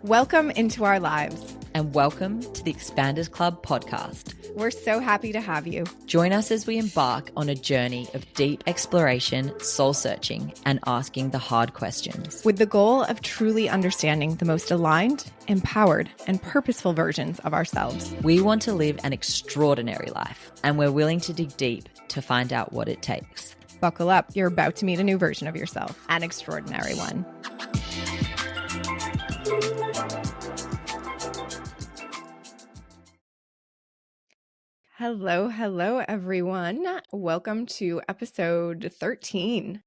Welcome into our lives. And welcome to the Expanders Club podcast. We're so happy to have you. Join us as we embark on a journey of deep exploration, soul searching, and asking the hard questions. With the goal of truly understanding the most aligned, empowered, and purposeful versions of ourselves. We want to live an extraordinary life, and we're willing to dig deep to find out what it takes. Buckle up. You're about to meet a new version of yourself, an extraordinary one. Hello, everyone. Welcome to episode 13.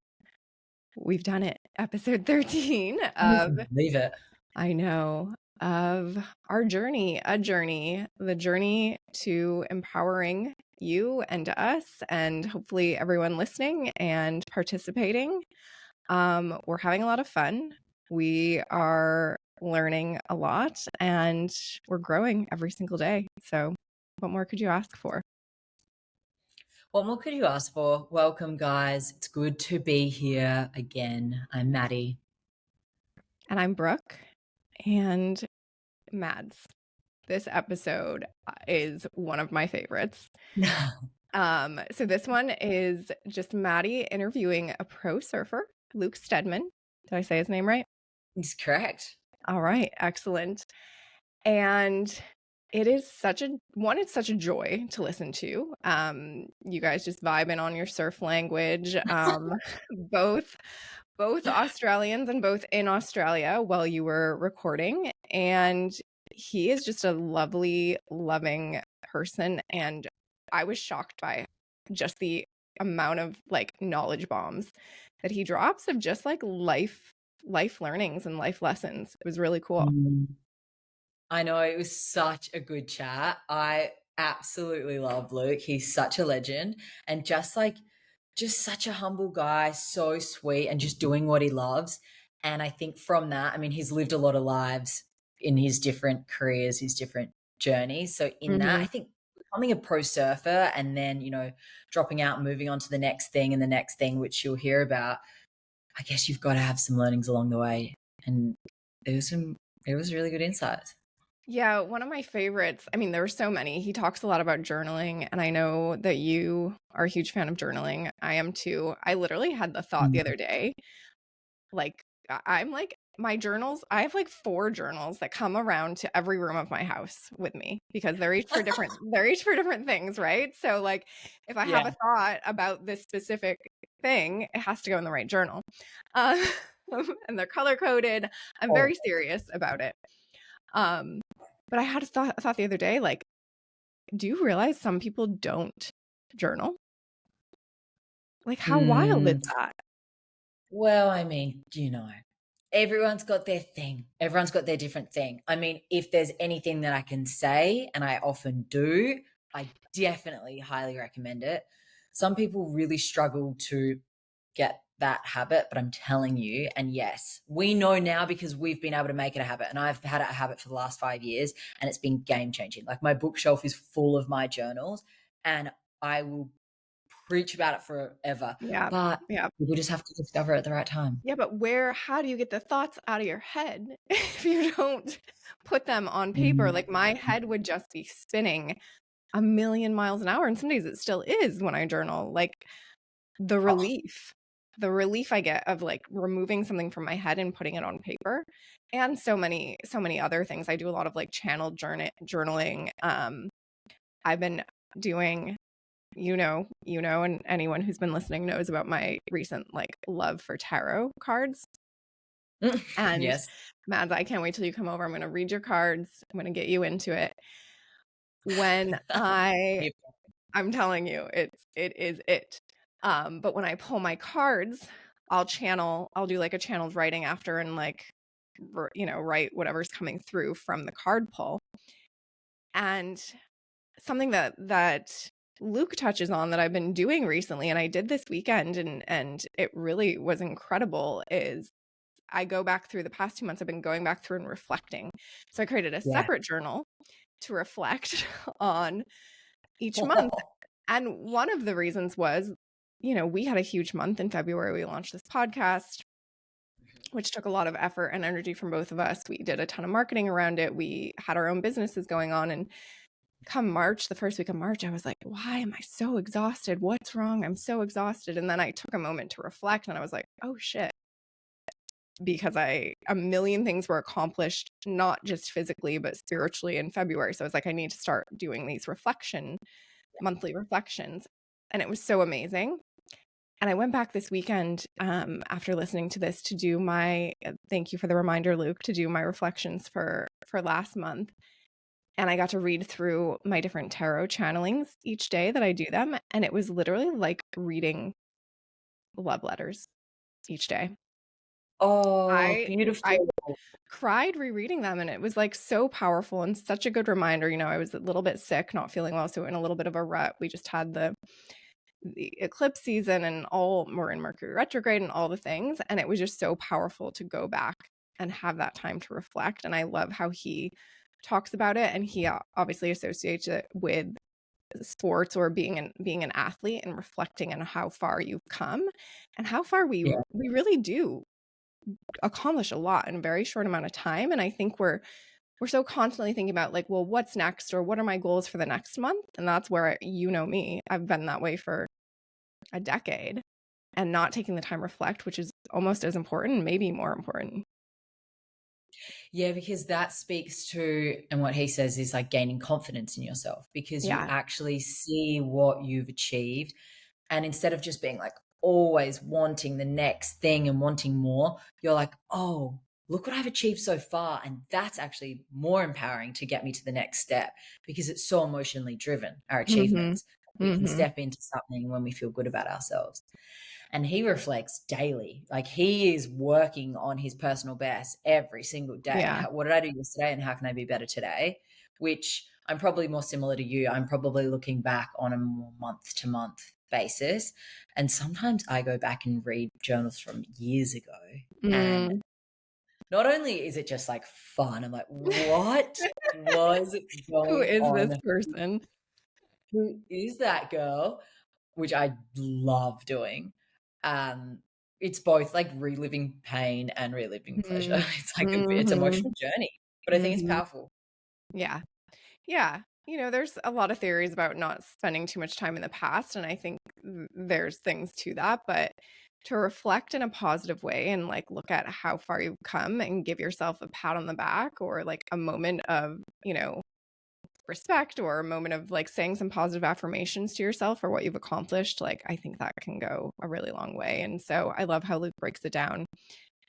We've done it. Episode 13 of... Leave it. I know. Of our journey, the journey to empowering you and us and hopefully everyone listening and participating. We're having a lot of fun. We are learning a lot and we're growing every single day. So what more could you ask for? What more could you ask for? Welcome, guys. It's good to be here again. I'm Maddie. And I'm Brooke. And Mads, this episode is one of my favorites. So this one is just Maddie interviewing a pro surfer, Luke Stedman. Did I say his name right? It's correct. All right, excellent. And it is it's such a joy to listen to. You guys just vibing on your surf language, both Australians and both in Australia while you were recording. And he is just a lovely, loving person. And I was shocked by just the amount of knowledge bombs that he drops of just life learnings and life lessons. It was really cool. I know, it was such a good chat. I absolutely love Luke. He's such a legend and just such a humble guy, so sweet and just doing what he loves. And I think from that, I mean, he's lived a lot of lives in his different careers, his different journeys. So in that, I think becoming a pro surfer and then, dropping out and moving on to the next thing and the next thing, which you'll hear about, I guess you've got to have some learnings along the way. And it was really good insights. Yeah, one of my favorites, I mean, there were so many. He talks a lot about journaling, and I know that you are a huge fan of journaling. I am too. I literally had the thought the other day, my journals, I have 4 journals that come around to every room of my house with me because they're each for different things, right? So if I have a thought about this specific thing, it has to go in the right journal. And they're color coded. I'm very serious about it. But I had a thought the other day, do you realize some people don't journal? How wild is that? Well, I mean, everyone's got their thing. Everyone's got their different thing. I mean, if there's anything that I can say, and I often do, I definitely highly recommend it. Some people really struggle to get that habit, but I'm telling you, and yes, we know now because we've been able to make it a habit, and I've had a habit for the last 5 years and it's been game changing. My bookshelf is full of my journals and I will preach about it forever. But people just have to discover it at the right time. Yeah, but how do you get the thoughts out of your head if you don't put them on paper? My head would just be spinning a million miles an hour, and some days it still is when I journal. The relief I get of removing something from my head and putting it on paper, and so many other things. I do a lot of channeled journaling. I've been doing, and anyone who's been listening knows about my recent love for tarot cards. And yes, Mads, I can't wait till you come over. I'm going to read your cards. I'm going to get you into it. When I'm telling you, it is it. But when I pull my cards, I'll do a channeled writing after and write whatever's coming through from the card pull. And something that Luke touches on that I've been doing recently, and I did this weekend, and it really was incredible, is I go back through the past 2 months. I've been going back through and reflecting. So I created a separate journal to reflect on each month. And one of the reasons was, we had a huge month in February. We launched this podcast. which took a lot of effort and energy from both of us. We did a ton of marketing around it. We had our own businesses going on. And come March, the first week of March, I was like, why am I so exhausted? What's wrong? I'm so exhausted. And then I took a moment to reflect and I was like, oh shit. Because a million things were accomplished, not just physically, but spiritually in February. So I was like, I need to start doing these monthly reflections. And it was so amazing. And I went back this weekend after listening to this to do my, thank you for the reminder, Luke, to do my reflections for last month. And I got to read through my different tarot channelings each day that I do them. And it was literally like reading love letters each day. Oh, I beautiful. cried rereading them, and it was like so powerful and such a good reminder. You know, I was a little bit sick, not feeling well, so in a little bit of a rut. We just had the eclipse season and we're in Mercury retrograde and all the things, and it was just so powerful to go back and have that time to reflect. And I love how he talks about it, and he obviously associates it with sports or being an athlete and reflecting on how far you've come and how far we really do accomplish a lot in a very short amount of time. And I think we're so constantly thinking about like, well, what's next, or what are my goals for the next month? And that's where, you know me, I've been that way for a decade, and not taking the time to reflect, which is almost as important, maybe more important. Yeah, because that speaks to, and what he says is like gaining confidence in yourself, because you actually see what you've achieved. And instead of just being like always wanting the next thing and wanting more, you're like, oh, look what I've achieved so far. And that's actually more empowering to get me to the next step, because it's so emotionally driven, our achievements. We can step into something when we feel good about ourselves. And he reflects daily. Like, he is working on his personal best every single day. Yeah. What did I do yesterday and how can I be better today? Which I'm probably more similar to you. I'm probably looking back on a more month to month basis. And sometimes I go back and read journals from years ago. And not only is it just like fun, I'm like, what was going Who is on? this person? Who is that girl? Which I love doing. It's both like reliving pain and reliving pleasure. It's like it's an emotional journey, but I think it's powerful. Yeah. Yeah. You know, there's a lot of theories about not spending too much time in the past, and I think there's things to that, but to reflect in a positive way and like look at how far you've come and give yourself a pat on the back, or like a moment of, you know, respect, or a moment of like saying some positive affirmations to yourself for what you've accomplished, like I think that can go a really long way. And so I love how Luke breaks it down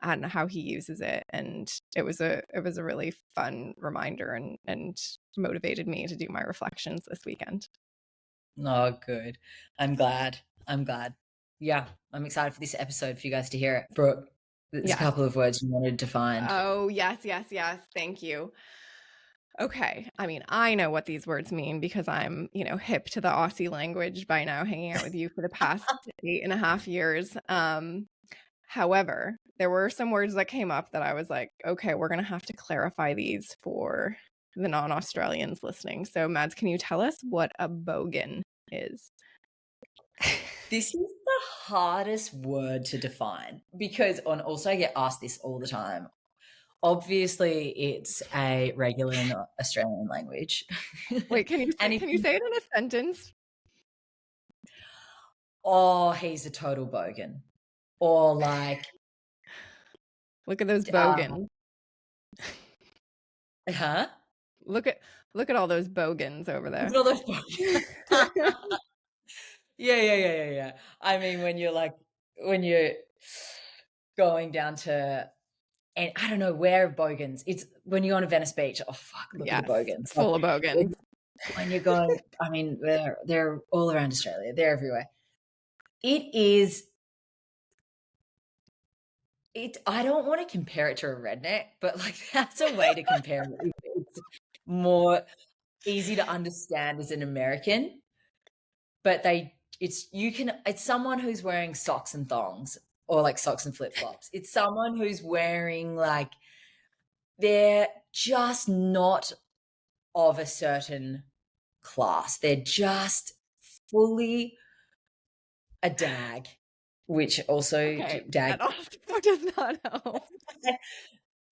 and how he uses it, and it was a really fun reminder, and motivated me to do my reflections this weekend. Oh, good. I'm glad. Yeah, I'm excited for this episode for you guys to hear it. Brooke, there's a couple of words you wanted to find. Oh, yes. Thank you. Okay. I mean, I know what these words mean because I'm, you know, hip to the Aussie language by now, hanging out with you for the past 8.5 years. However, there were some words that came up that I was like, okay, we're going to have to clarify these for the non-Australians listening. So, Mads, can you tell us what a bogan is? This is the hardest word to define, because also I get asked this all the time. Obviously, it's a regular in the Australian language. Wait, can you say it in a sentence? Oh, he's a total bogan. Or like, look at those bogans. Huh? Look at all those bogans over there. Look at all those bogans. Yeah. I mean, when you're going down to, and I don't know where bogans. It's when you're on a Venice beach. Oh fuck! Look at the bogans. Full of bogans. When you're going, I mean, they're all around Australia. They're everywhere. It is. I don't want to compare it to a redneck, but like that's a way to compare it. It's more easy to understand as an American, but it's someone who's wearing socks and thongs, or like socks and flip-flops. It's someone who's wearing like, they're just not of a certain class. They're just fully a dag. which also Okay, dag. that also does not help.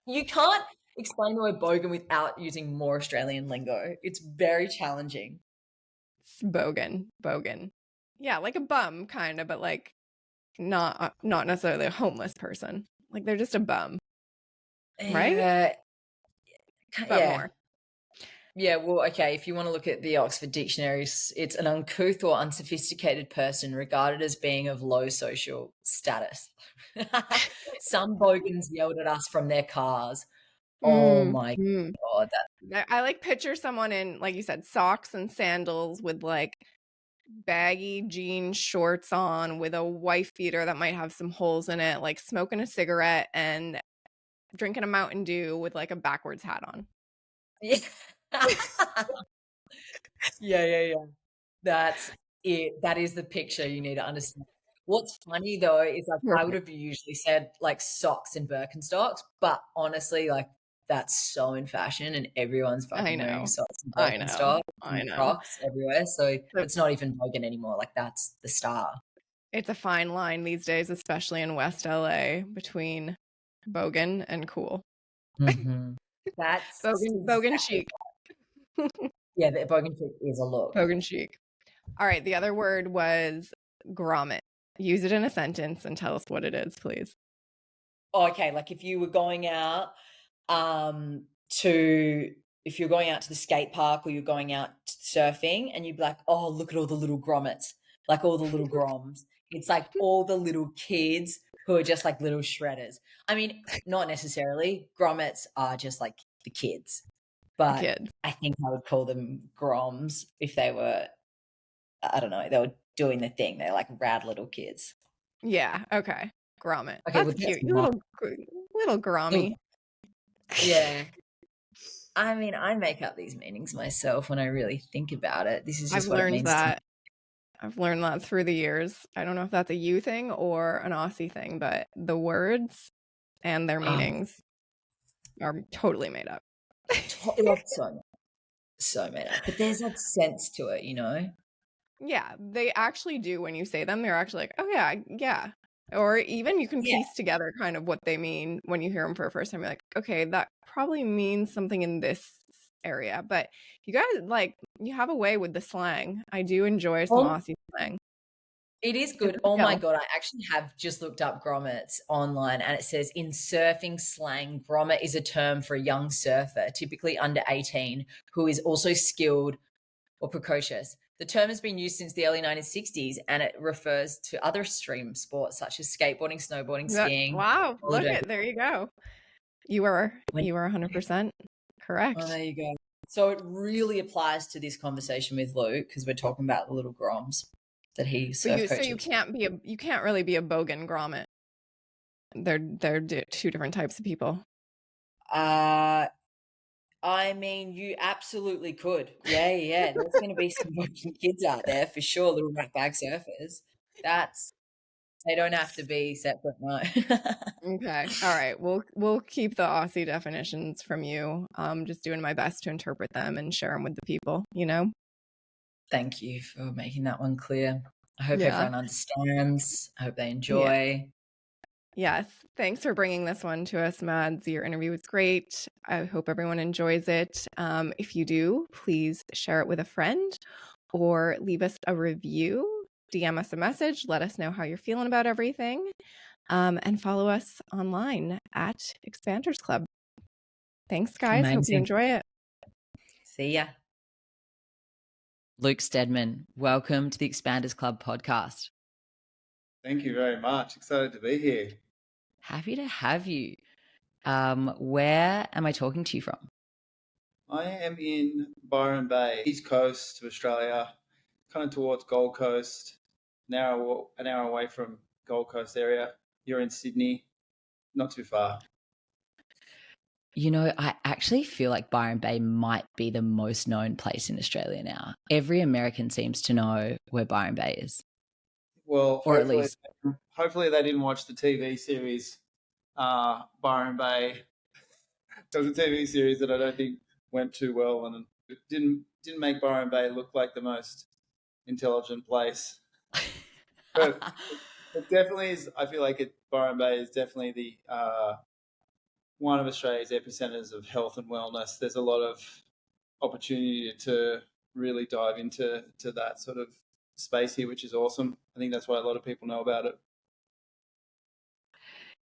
You can't explain the word bogan without using more Australian lingo. It's very challenging. It's bogan. Yeah, like a bum kind of, but like not necessarily a homeless person. Like they're just a bum, right? But Yeah. more. Yeah, well, okay, if you want to look at the Oxford Dictionary, it's an uncouth or unsophisticated person regarded as being of low social status. Some bogans yelled at us from their cars. Oh my Mm. God. I like picture someone in, like you said, socks and sandals with like baggy jean shorts on with a wife beater that might have some holes in it, like smoking a cigarette and drinking a Mountain Dew with like a backwards hat on. Yeah. Yeah. That's it. That is the picture you need to understand. What's funny though is like I would Perfect. have usually said like socks and Birkenstocks, but honestly, like that's so in fashion and everyone's I fucking wearing know. socks and I know. Birkenstocks I and know. Crocs everywhere. So So it's not even bogan anymore. Like that's the star. it's a fine line these days, especially in West LA, between bogan and cool. Mm-hmm. That's Bogan exactly, chic. yeah, the bogan chic is a look. Bogan chic. All right, the other word was grommet. Use it in a sentence and tell us what it is, please. Okay, like if you were going out to if you're going out to the skate park or you're going out surfing and you'd be like, oh, look at all the little grommets, like all the little groms. It's like all the little kids who are just like little shredders. I mean, not necessarily. Grommets are just like the kids, The but kids. I think I would call them groms if they were, I don't know, they were doing the thing. They're like rad little kids. Yeah, okay. Grommet. Okay, That's well, that's cute. You my little grommy. yeah. I mean, I make up these meanings myself when I really think about it. This is I've just what it learned means to me. that. I've learned that through the years. I don't know if that's a you thing or an Aussie thing, but the words and their Oh, meanings are totally made up. like so made up. But there's like sense to it, you know? Yeah, they actually do when you say them. They're actually like, oh, yeah, yeah. Or even you can Yeah. piece together kind of what they mean when you hear them for the first time. You're like, okay, that probably means something in this area. But you guys, like, you have a way with the slang. I do enjoy some Oh, Aussie slang. it is It's good. a Oh my skill. God. I actually have just looked up grommets online and it says in surfing slang, grommet is a term for a young surfer, typically under 18, who is also skilled or precocious. The term has been used since the early 1960s and it refers to other extreme sports such as skateboarding, snowboarding, Yeah, skiing, wow, roller look derby. at there you go. You are When 100% Oh, correct. there you go. So it really applies to this conversation with Luke because we're talking about the little groms that he But surf you coaches. can't you can't really be a bogan grommet. They're two different types of people. Uh, I mean, you absolutely could. Yeah. There's going to be some working kids out there for sure, little rat bag surfers. That's They don't have to be separate, no. Okay. All right. We'll keep the Aussie definitions from you. Just doing my best to interpret them and share them with the people, you know? Thank you for making that one clear. I hope Yeah. everyone understands. I hope they Yeah. enjoy. Yes. Thanks for bringing this one to us, Mads. Your interview was great. I hope everyone enjoys it. If you do, please share it with a friend or leave us a review. DM us a message. Let us know how you're feeling about everything. And follow us online at Expanders Club. Thanks, guys. Hope you Amazing. enjoy it. See ya. Luke Stedman, welcome to the Expanders Club podcast. Thank you very much. Excited to be here. Happy to have you. Where am I talking to you from? I am in Byron Bay, east coast of Australia, kind of towards Gold Coast, an hour away from Gold Coast area. You're in Sydney, not too far. You know, I actually feel like Byron Bay might be the most known place in Australia now. Every American seems to know where Byron Bay is. Well, Or at least hopefully they didn't watch the TV series Byron Bay. There was a TV series that I don't think went too well, and it didn't make Byron Bay look like the most intelligent place. But It definitely is. I feel like Byron Bay is definitely the one of Australia's epicenters of health and wellness. There's a lot of opportunity to really dive into that sort of space here, which is awesome. I think that's why a lot of people know about it.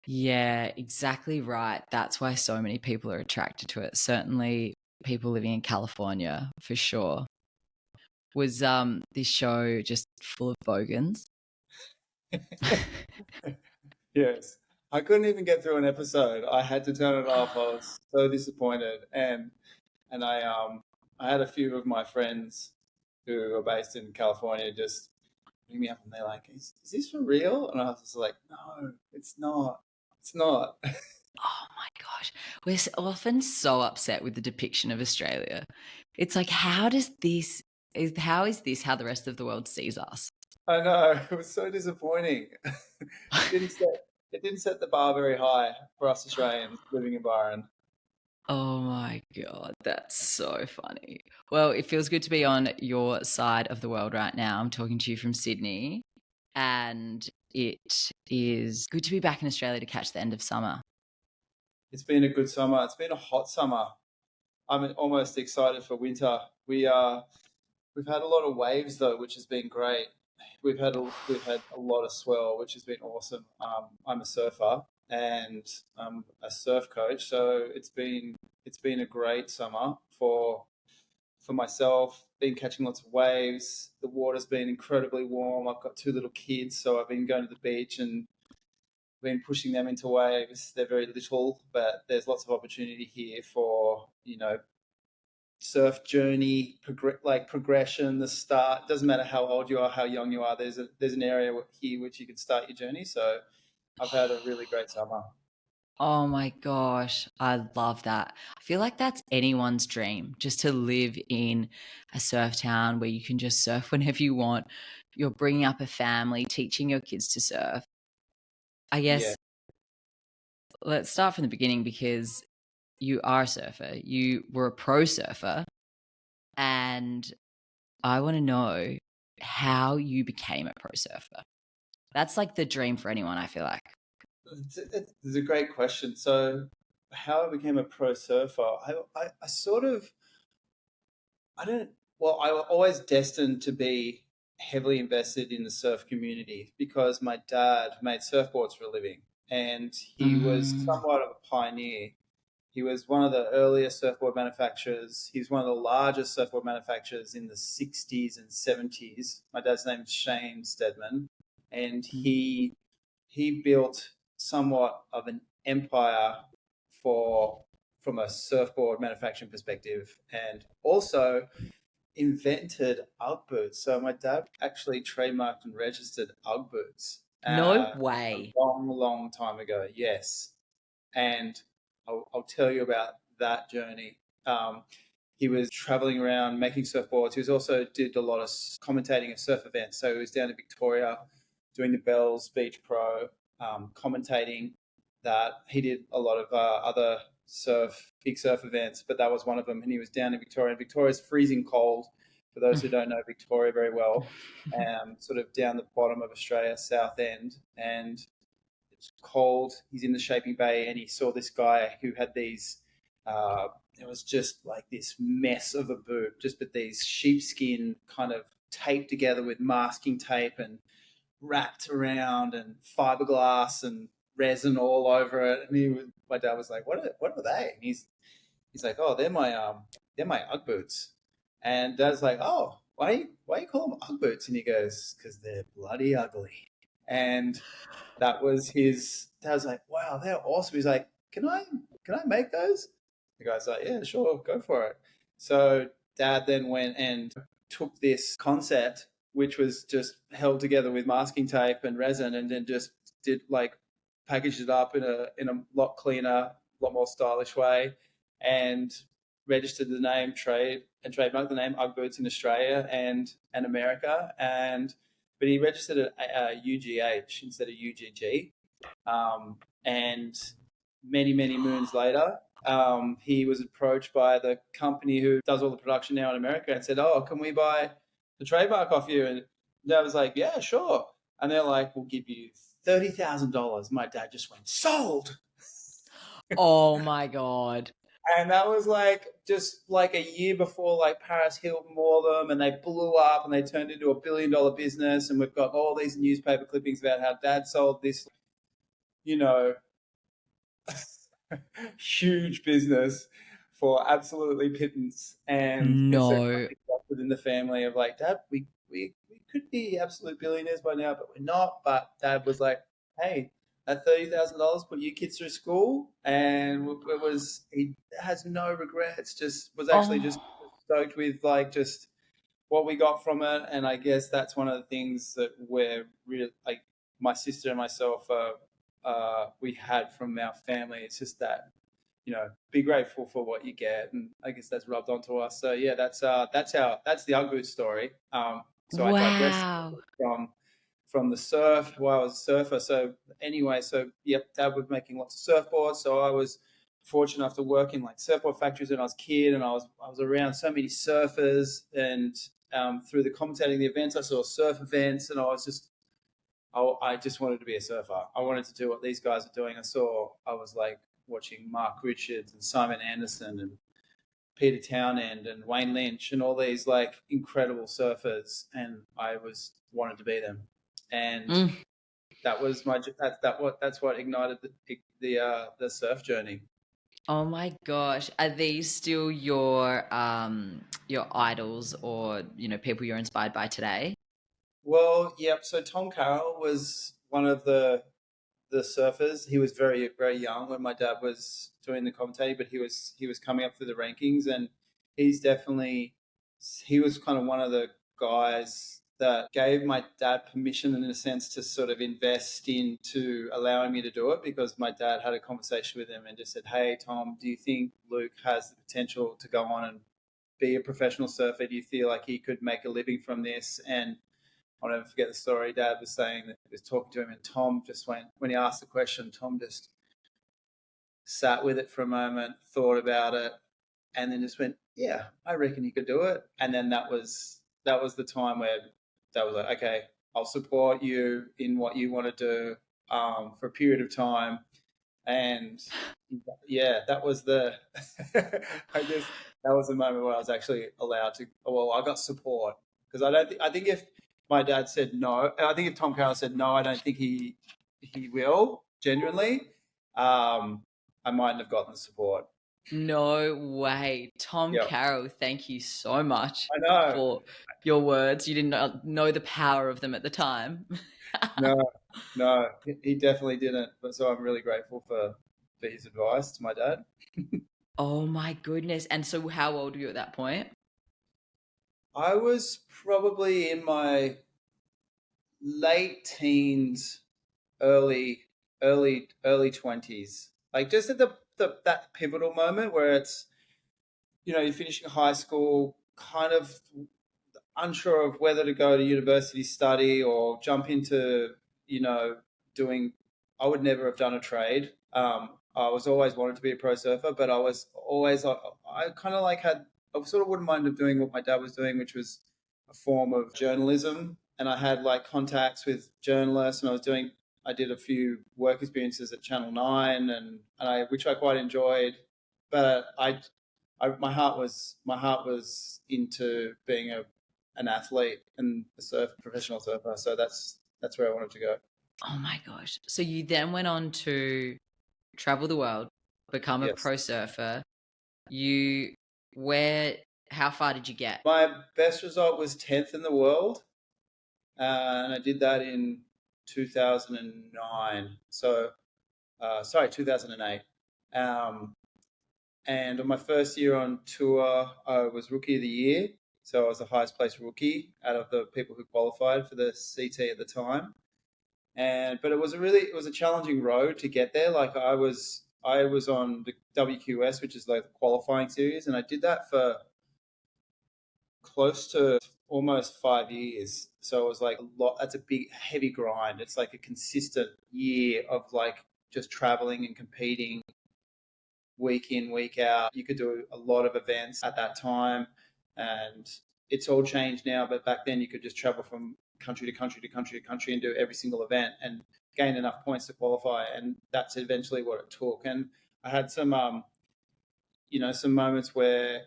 Yeah, exactly right. That's why so many people are attracted to it. Certainly people living in California, for sure. Was this show just full of bogans? Yes. I couldn't even get through an episode. I had to turn it off. I was so disappointed. And I had a few of my friends who are based in California just ring me up and they're like, is this for real? And I was just like, no, it's not. It's not. Oh my gosh. We're often so upset with the depiction of Australia. It's like, how is this how the rest of the world sees us? I know. It was so disappointing. It didn't set the bar very high for us Australians living in Byron. Oh my God, that's so funny. Well, it feels good to be on your side of the world right now. I'm talking to you from Sydney, and it is good to be back in Australia to catch the end of summer. It's been a good summer. It's been a hot summer. I'm almost excited for winter. We've had a lot of waves though, which has been great. We've had a lot of swell, which has been awesome. I'm a surfer and I'm a surf coach, so it's been a great summer for myself. Been catching lots of waves. The water's been incredibly warm. I've got two little kids, so I've been going to the beach and been pushing them into waves. They're very little, but there's lots of opportunity here for surf journey, progression, the start. Doesn't matter how old you are, how young you are. There's an area here which you can start your journey. So I've had a really great summer. Oh my gosh, I love that. I feel like that's anyone's dream, just to live in a surf town where you can just surf whenever you want. You're bringing up a family, teaching your kids to surf. I guess Yeah. let's start from the beginning, because you are a surfer. You were a pro surfer, and I want to know how you became a pro surfer. That's like the dream for anyone, I feel like. It's a great question. So how I became a pro surfer, I sort of, I don't, well, I was always destined to be heavily invested in the surf community because my dad made surfboards for a living and he was somewhat of a pioneer. He was one of the earliest surfboard manufacturers. He was one of the largest surfboard manufacturers in the 60s and 70s. My dad's name is Shane Stedman, and he built somewhat of an empire from a surfboard manufacturing perspective, and also invented Ugg boots. So my dad actually trademarked and registered Ugg boots. No A way. long, long time ago. Yes, and I'll tell you about that journey. He was traveling around making surfboards. He was also did a lot of commentating of surf events. So he was down in Victoria doing the Bells Beach Pro, commentating that. He did a lot of other big surf events, but that was one of them. And he was down in Victoria. And Victoria's freezing cold, for those who don't know Victoria very well, sort of down the bottom of Australia, South End. And it's cold. He's in the Shaping Bay, and he saw this guy who had these. It was just like this mess of a boot, just with these sheepskin kind of taped together with masking tape and wrapped around, and fiberglass and resin all over it. And my dad was like, "What are they?" And he's like, "Oh, they're my Ugg boots." And Dad's like, "Oh, why you call them Ugg boots?" And he goes, "Because they're bloody ugly." And that was his. Dad was like, "Wow, they're awesome." He's like, "Can I make those?" The guy's like, "Yeah, sure, go for it." So Dad then went and took this concept, which was just held together with masking tape and resin, and then just did packaged it up in a lot cleaner, lot more stylish way, and registered the name, trademarked the name Ugg Boots in Australia and America, but he registered it UGH instead of UGG, and many moons later, he was approached by the company who does all the production now in America and said, "Oh, can we buy the trademark off you?" And Dad was like, "Yeah, sure." And they're like, we'll give you $30,000. My dad just went, sold. Oh my God. And that was like just like a year before like Paris Hilton wore them, and they blew up and they turned into $1 billion business. And we've got all these newspaper clippings about how dad sold this, you know, huge business for absolutely pittance. And it's No. within the family of like, Dad, we could be absolute billionaires by now, but we're not. But Dad was like, hey, that $30,000 put you kids through school, and it was, he has no regrets. Just was actually just stoked with like just what we got from it. And I guess that's one of the things that we're really like, my sister and myself we had from our family. It's just that, you know, be grateful for what you get, and I guess that's rubbed onto us. So yeah, that's the Ugg story. So I digress Wow. from the surf while I was a surfer. So anyway, so yep, Dad was making lots of surfboards. So I was fortunate enough to work in like surfboard factories when I was a kid, and I was around so many surfers, and through the commentating the events, I saw surf events, and I just wanted to be a surfer. I wanted to do what these guys are doing. I was like watching Mark Richards and Simon Anderson and Peter Townend and Wayne Lynch and all these like incredible surfers, and I wanted to be them. And that was that's what ignited the surf journey. Oh my gosh. Are these still your idols, or, you know, people you're inspired by today? Well, yep. So Tom Carroll was one of the surfers. He was very, very young when my dad was doing the commentating, but he was coming up through the rankings, and he was kind of one of the guys that gave my dad permission in a sense to sort of invest into allowing me to do it, because my dad had a conversation with him and just said, hey, Tom, do you think Luke has the potential to go on and be a professional surfer? Do you feel like he could make a living from this? And I'll never forget the story. Dad was saying that he was talking to him, and Tom just went, when he asked the question, Tom just sat with it for a moment, thought about it, and then just went, yeah, I reckon you could do it. And then that was the time where Dad was like, okay, I'll support you in what you want to do for a period of time. And yeah, that was I guess that was the moment where I was actually allowed to, well, I got support, because I think if my dad said no, I think if Tom Carroll said no, I don't think he will genuinely. I mightn't have gotten the support. No way. Tom Carroll, thank you so much for your words. You did not know the power of them at the time. No, he definitely didn't. But so I'm really grateful for his advice to my dad. Oh my goodness. And so how old were you at that point? I was probably in my late teens, early 20s. Like just at that pivotal moment where it's, you know, you're finishing high school, kind of unsure of whether to go to university study or jump into, you know, doing. I would never have done a trade. I was always wanted to be a pro surfer, but I was always I kind of like had, I sort of wouldn't mind doing what my dad was doing, which was a form of journalism. And I had like contacts with journalists, and I did a few work experiences at Channel 9, which I quite enjoyed. But my heart was into being an athlete and a professional surfer. So that's where I wanted to go. Oh my gosh. So you then went on to travel the world, become a pro surfer. How far did you get? My best result was 10th in the world. And I did that in 2009. So, 2008. And on my first year on tour, I was Rookie of the Year. So I was the highest placed rookie out of the people who qualified for the CT at the time. But it was a challenging road to get there. Like I was on the WQS, which is like the qualifying series, and I did that for close to almost 5 years. So it was like a lot. That's a big, heavy grind. It's like a consistent year of like just traveling and competing week in, week out. You could do a lot of events at that time, and it's all changed now. But back then, you could just travel from country to country to country to country and do every single event and gain enough points to qualify. And that's eventually what it took. And I had some, some moments where,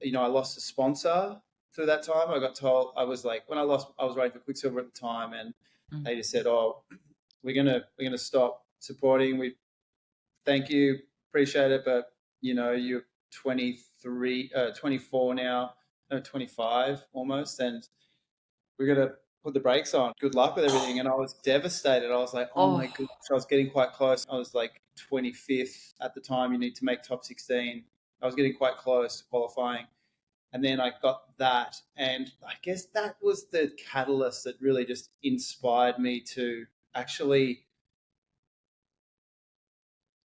I lost a sponsor through that time. I got told, I was writing for Quicksilver at the time, and they just said, "Oh, we're gonna stop supporting. We thank you, appreciate it, but you're 23, 24 now, no, 25 almost, and we're gonna put the brakes on. Good luck with everything." And I was devastated. I was like, "Oh my gosh!" I was getting quite close. I was like 25th at the time. You need to make top 16. I was getting quite close to qualifying. And then I got that. And I guess that was the catalyst that really just inspired me to actually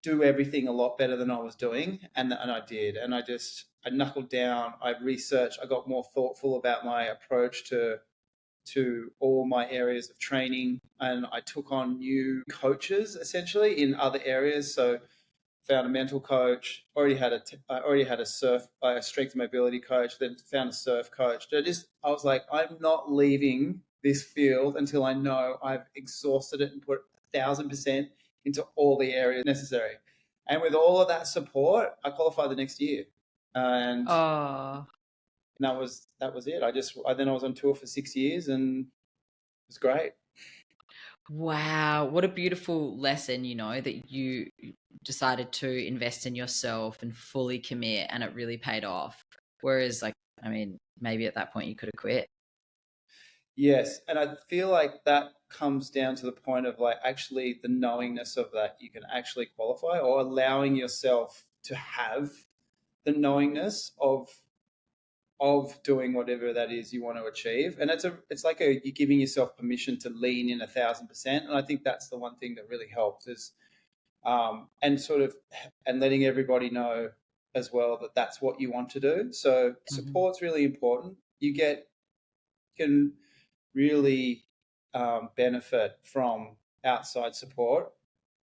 do everything a lot better than I was doing. And I did. And I knuckled down. I researched. I got more thoughtful about my approach to all my areas of training. And I took on new coaches essentially in other areas. So found a mental coach, I already had a strength and mobility coach, then found a surf coach. I was like, I'm not leaving this field until I know I've exhausted it and put 1,000% into all the areas necessary. And with all of that support, I qualified the next year. And that was it. Then I was on tour for 6 years, and it was great. Wow, what a beautiful lesson, that you decided to invest in yourself and fully commit, and it really paid off. Whereas, maybe at that point you could have quit. Yes, and I feel like that comes down to the point of actually the knowingness of that you can actually qualify, or allowing yourself to have the knowingness of doing whatever that is you want to achieve. And you're giving yourself permission to lean in 1,000%. And I think that's the one thing that really helps is, and letting everybody know as well that that's what you want to do. So support's really important. You can really benefit from outside support.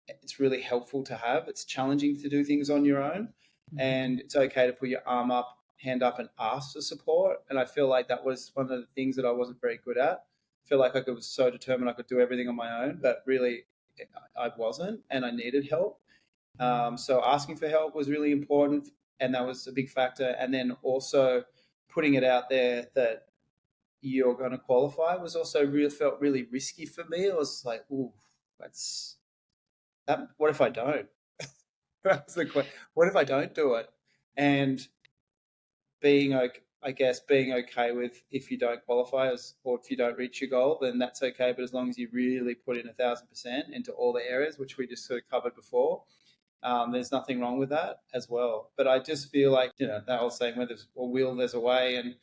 It's really helpful to have. It's challenging to do things on your own, and it's okay to put your hand up and ask for support. And I feel like that was one of the things that I wasn't very good at. I feel like I was so determined I could do everything on my own, but really I wasn't, and I needed help. So asking for help was really important, and that was a big factor. And then also putting it out there that you're going to qualify was also felt really risky for me. I was like, "Ooh, that's that. What if I don't?" That's the question. What if I don't do it? And being okay with if you don't qualify or if you don't reach your goal, then that's okay. But as long as you really put in 1,000% into all the areas, which we just sort of covered before, there's nothing wrong with that as well. But I just feel like, that whole saying, where there's a will, there's a way. And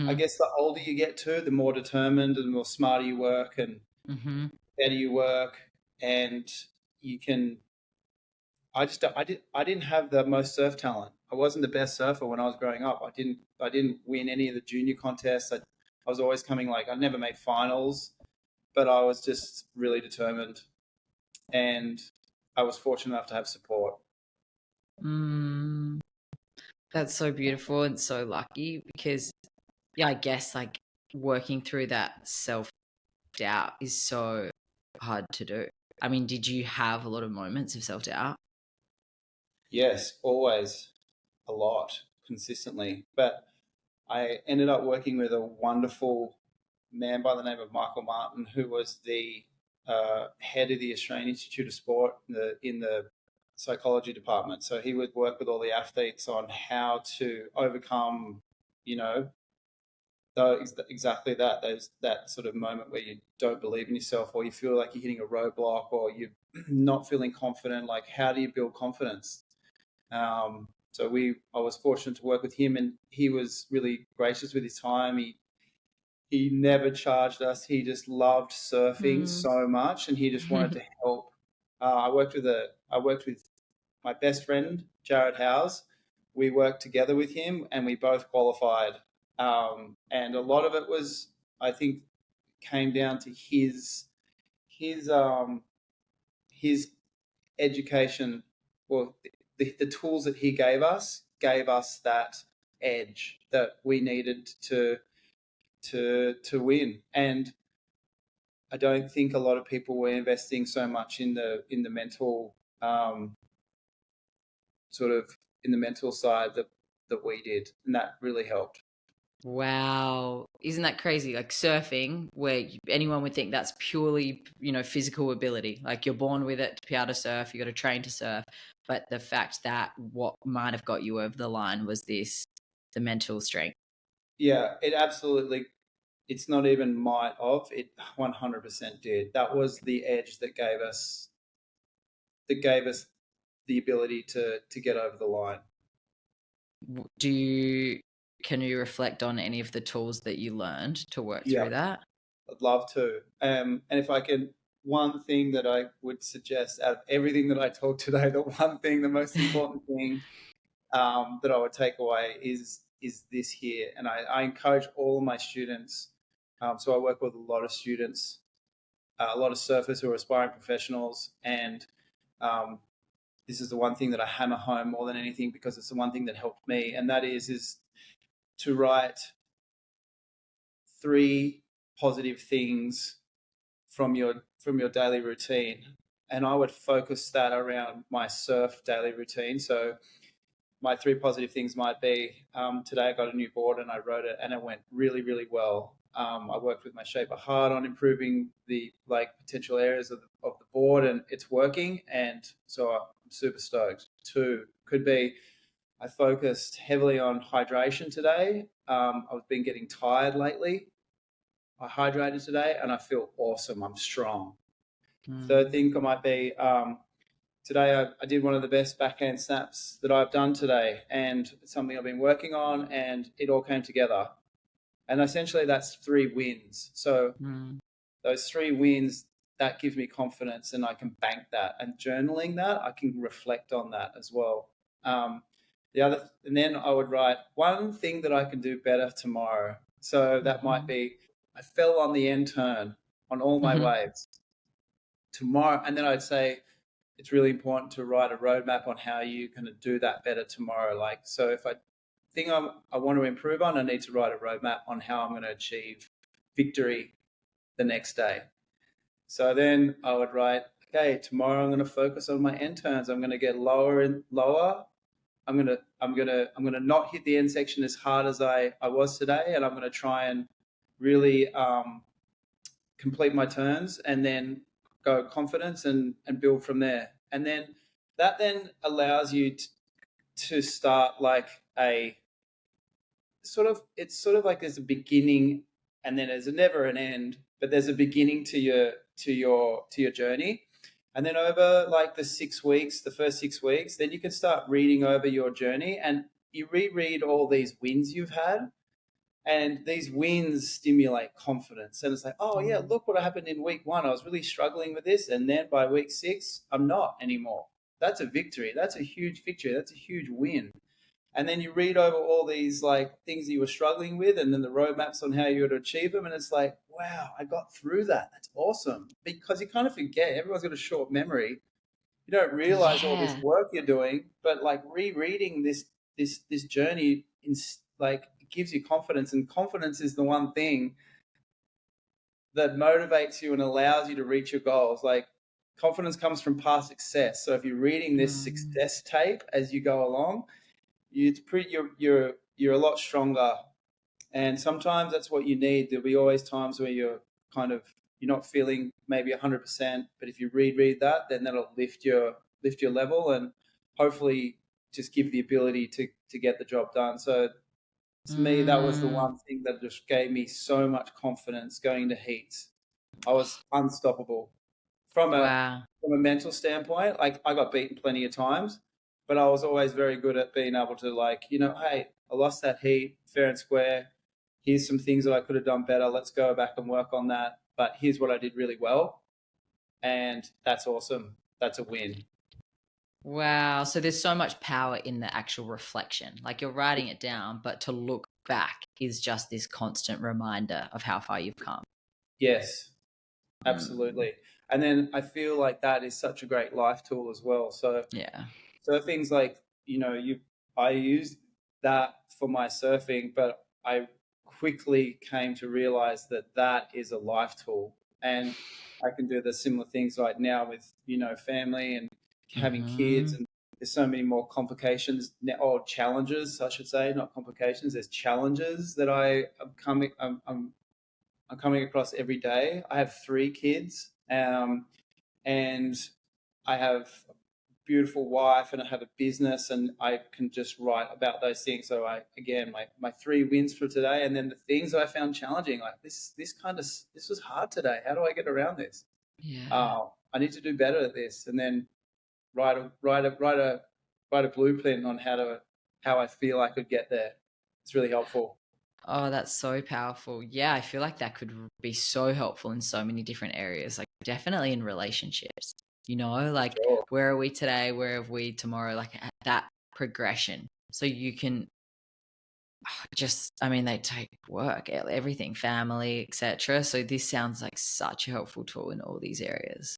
I guess the older you get to, the more determined and the more smarter you work and better you work. And you can, I didn't have the most surf talent. I wasn't the best surfer when I was growing up. I didn't win any of the junior contests. I was always coming I never made finals, but I was just really determined, and I was fortunate enough to have support. That's so beautiful and so lucky, because I guess working through that self-doubt is so hard to do. I mean, did you have a lot of moments of self-doubt? Yes, always, a lot, consistently. But I ended up working with a wonderful man by the name of Michael Martin, who was the head of the Australian Institute of Sport in the psychology department. So he would work with all the athletes on how to overcome, exactly that sort of moment where you don't believe in yourself, or you feel like you're hitting a roadblock, or you're not feeling confident. How do you build confidence? So I was fortunate to work with him, and he was really gracious with his time. He never charged us. He just loved surfing so much, and he just wanted to help. I worked with my best friend, Jared Howes. We worked together with him, and we both qualified. And a lot of it was, I think, came down to his education, or the tools that he gave us that edge that we needed to win. And I don't think a lot of people were investing so much in the mental sort of in the mental side that we did, and that really helped. Wow. Isn't that crazy? Like surfing, where anyone would think that's purely, physical ability. Like you're born with it to be able to surf, you got to train to surf. But the fact that what might have got you over the line was the mental strength. Yeah, it absolutely, it's not even might of, it 100% did. That was the edge that gave us the ability to get over the line. Can you reflect on any of the tools that you learned to work Yeah, through that? I'd love to. And if I can, one thing that I would suggest out of everything that I talked today, the most important thing that I would take away is this here. And I encourage all of my students. So I work with a lot of students, a lot of surfers who are aspiring professionals, and this is the one thing that I hammer home more than anything because it's the one thing that helped me, and that is to write 3 positive things from your daily routine. And I would focus that around my surf daily routine. So my 3 positive things might be, today I got a new board and I rode it and it went really, really well. I worked with my shaper hard on improving the potential areas of the board, and it's working. And so I'm super stoked. 2 could be, I focused heavily on hydration today. I've been getting tired lately. I hydrated today and I feel awesome. I'm strong. 3rd thing might be, today I did one of the best backhand snaps that I've done today, and it's something I've been working on, and it all came together. And essentially that's 3 wins. So those 3 wins, that gives me confidence, and I can bank that. And journaling that, I can reflect on that as well. And then I would write one thing that I can do better tomorrow. So that might be, I fell on the end turn on all my waves tomorrow. And then I'd say, it's really important to write a roadmap on how you're going to do that better tomorrow. So if I think I want to improve on, I need to write a roadmap on how I'm going to achieve victory the next day. So then I would write, okay, tomorrow I'm going to focus on my end turns. I'm going to get lower and lower. I'm going to not hit the end section as hard as I was today, and I'm going to try and really complete my turns, and then go confidence and build from there. And then that then allows you to start it's sort of like there's a beginning and then there's never an end, but there's a beginning to your journey. And then over the 6 weeks, the first 6 weeks, then you can start reading over your journey, and you reread all these wins you've had. And these wins stimulate confidence. And it's like, oh, yeah, look what happened in week 1. I was really struggling with this. And then by week 6, I'm not anymore. That's a victory. That's a huge victory. That's a huge win. And then you read over all these things that you were struggling with, and then the roadmaps on how you're going to achieve them. And it's like, wow, I got through that. That's awesome. Because you kind of forget. Everyone's got a short memory. You don't realize all this work you're doing, but rereading this journey it gives you confidence, and confidence is the one thing that motivates you and allows you to reach your goals. Confidence comes from past success. So if you're reading this success tape as you go along, you're a lot stronger. And sometimes that's what you need. There'll be always times where you're not feeling maybe 100%, but if you reread that, then that'll lift your level and hopefully just give the ability to get the job done. So to me, that was the one thing that just gave me so much confidence going into heats. I was unstoppable from a mental standpoint. I got beaten plenty of times, but I was always very good at being able to hey, I lost that heat fair and square. Here's some things that I could have done better. Let's go back and work on that. But here's what I did really well. And that's awesome. That's a win. Wow. So there's so much power in the actual reflection. You're writing it down, but to look back is just this constant reminder of how far you've come. Yes, absolutely. And then I feel like that is such a great life tool as well. So yeah. So things I used that for my surfing, but I quickly came to realize that is a life tool. and I can do the similar things right now with, family and having kids, Mhm. and there's so many more complications or challenges, I should say, not complications. There's challenges that I'm coming across every day. I have 3 kids, and I have a beautiful wife, and I have a business, and I can just write about those things. So my 3 wins for today, and then the things that I found challenging, like this was hard today. How do I get around this? Yeah. I need to do better at this, and then write a blueprint on how I feel I could get there. It's really helpful. Oh, that's so powerful. Yeah, I feel like that could be so helpful in so many different areas, like definitely in relationships, like Sure. where are we today? Where are we tomorrow? Like that progression. So you can they take work, everything, family, etc. So this sounds like such a helpful tool in all these areas.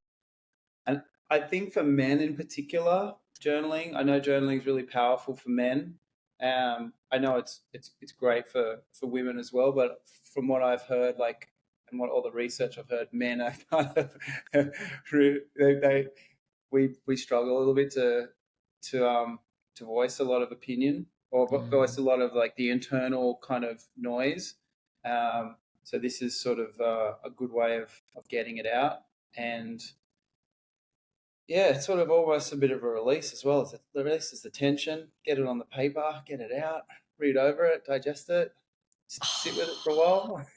And I think for men in particular, journaling. I know journaling is really powerful for men. I know it's great for women as well, but from what I've heard, and what all the research I've heard, men are kind of they we struggle a little bit to voice a lot of opinion, or voice Mm. a lot of like the internal kind of noise. So this is sort of a good way of getting it out. And yeah, it's sort of almost a bit of a release as well. The release is the tension, get it on the paper, get it out, read over it, digest it, sit with it for a while.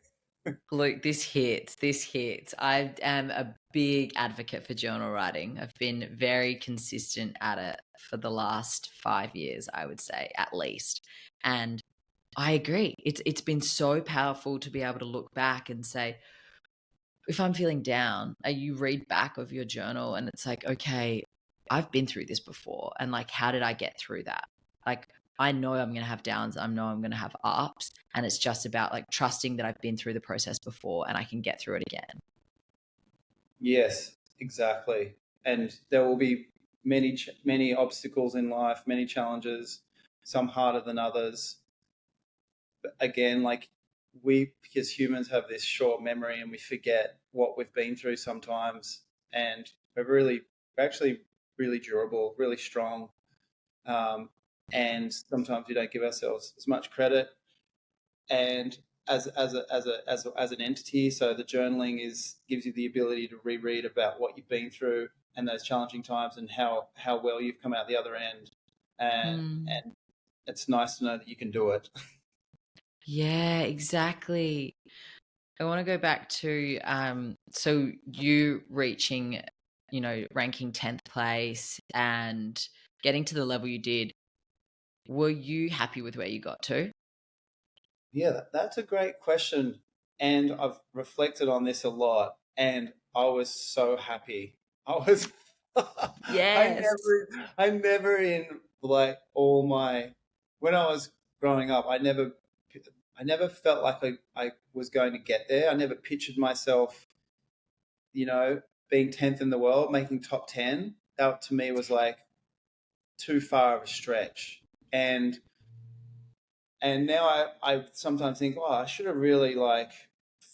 Luke, this hits. This hits. I am a big advocate for journal writing. I've been very consistent at it for the last 5 years, I would say, at least. And I agree. It's been so powerful to be able to look back and say, if I'm feeling down, you read back of your journal and it's like, okay, I've been through this before. And like, how did I get through that? Like, I know I'm going to have downs. I know I'm going to have ups. And it's just about like trusting that I've been through the process before and I can get through it again. Yes, exactly. And there will be many obstacles in life, many challenges, some harder than others. But again, like because humans have this short memory and we forget what we've been through sometimes, and we're actually really durable, really strong. And sometimes we don't give ourselves as much credit. And as an entity, so the journaling gives you the ability to reread about what you've been through and those challenging times, and how well you've come out the other end. And it's nice to know that you can do it. Yeah, exactly. I want to go back to so you reaching, ranking 10th place and getting to the level you did. Were you happy with where you got to? Yeah, that's a great question. And I've reflected on this a lot, and I was so happy. I was, Yes. I never in like all my, when I was growing up, I never felt like I was going to get there. I never pictured myself, being 10th in the world, making top 10. That to me was like too far of a stretch. And now I sometimes think, oh, I should have really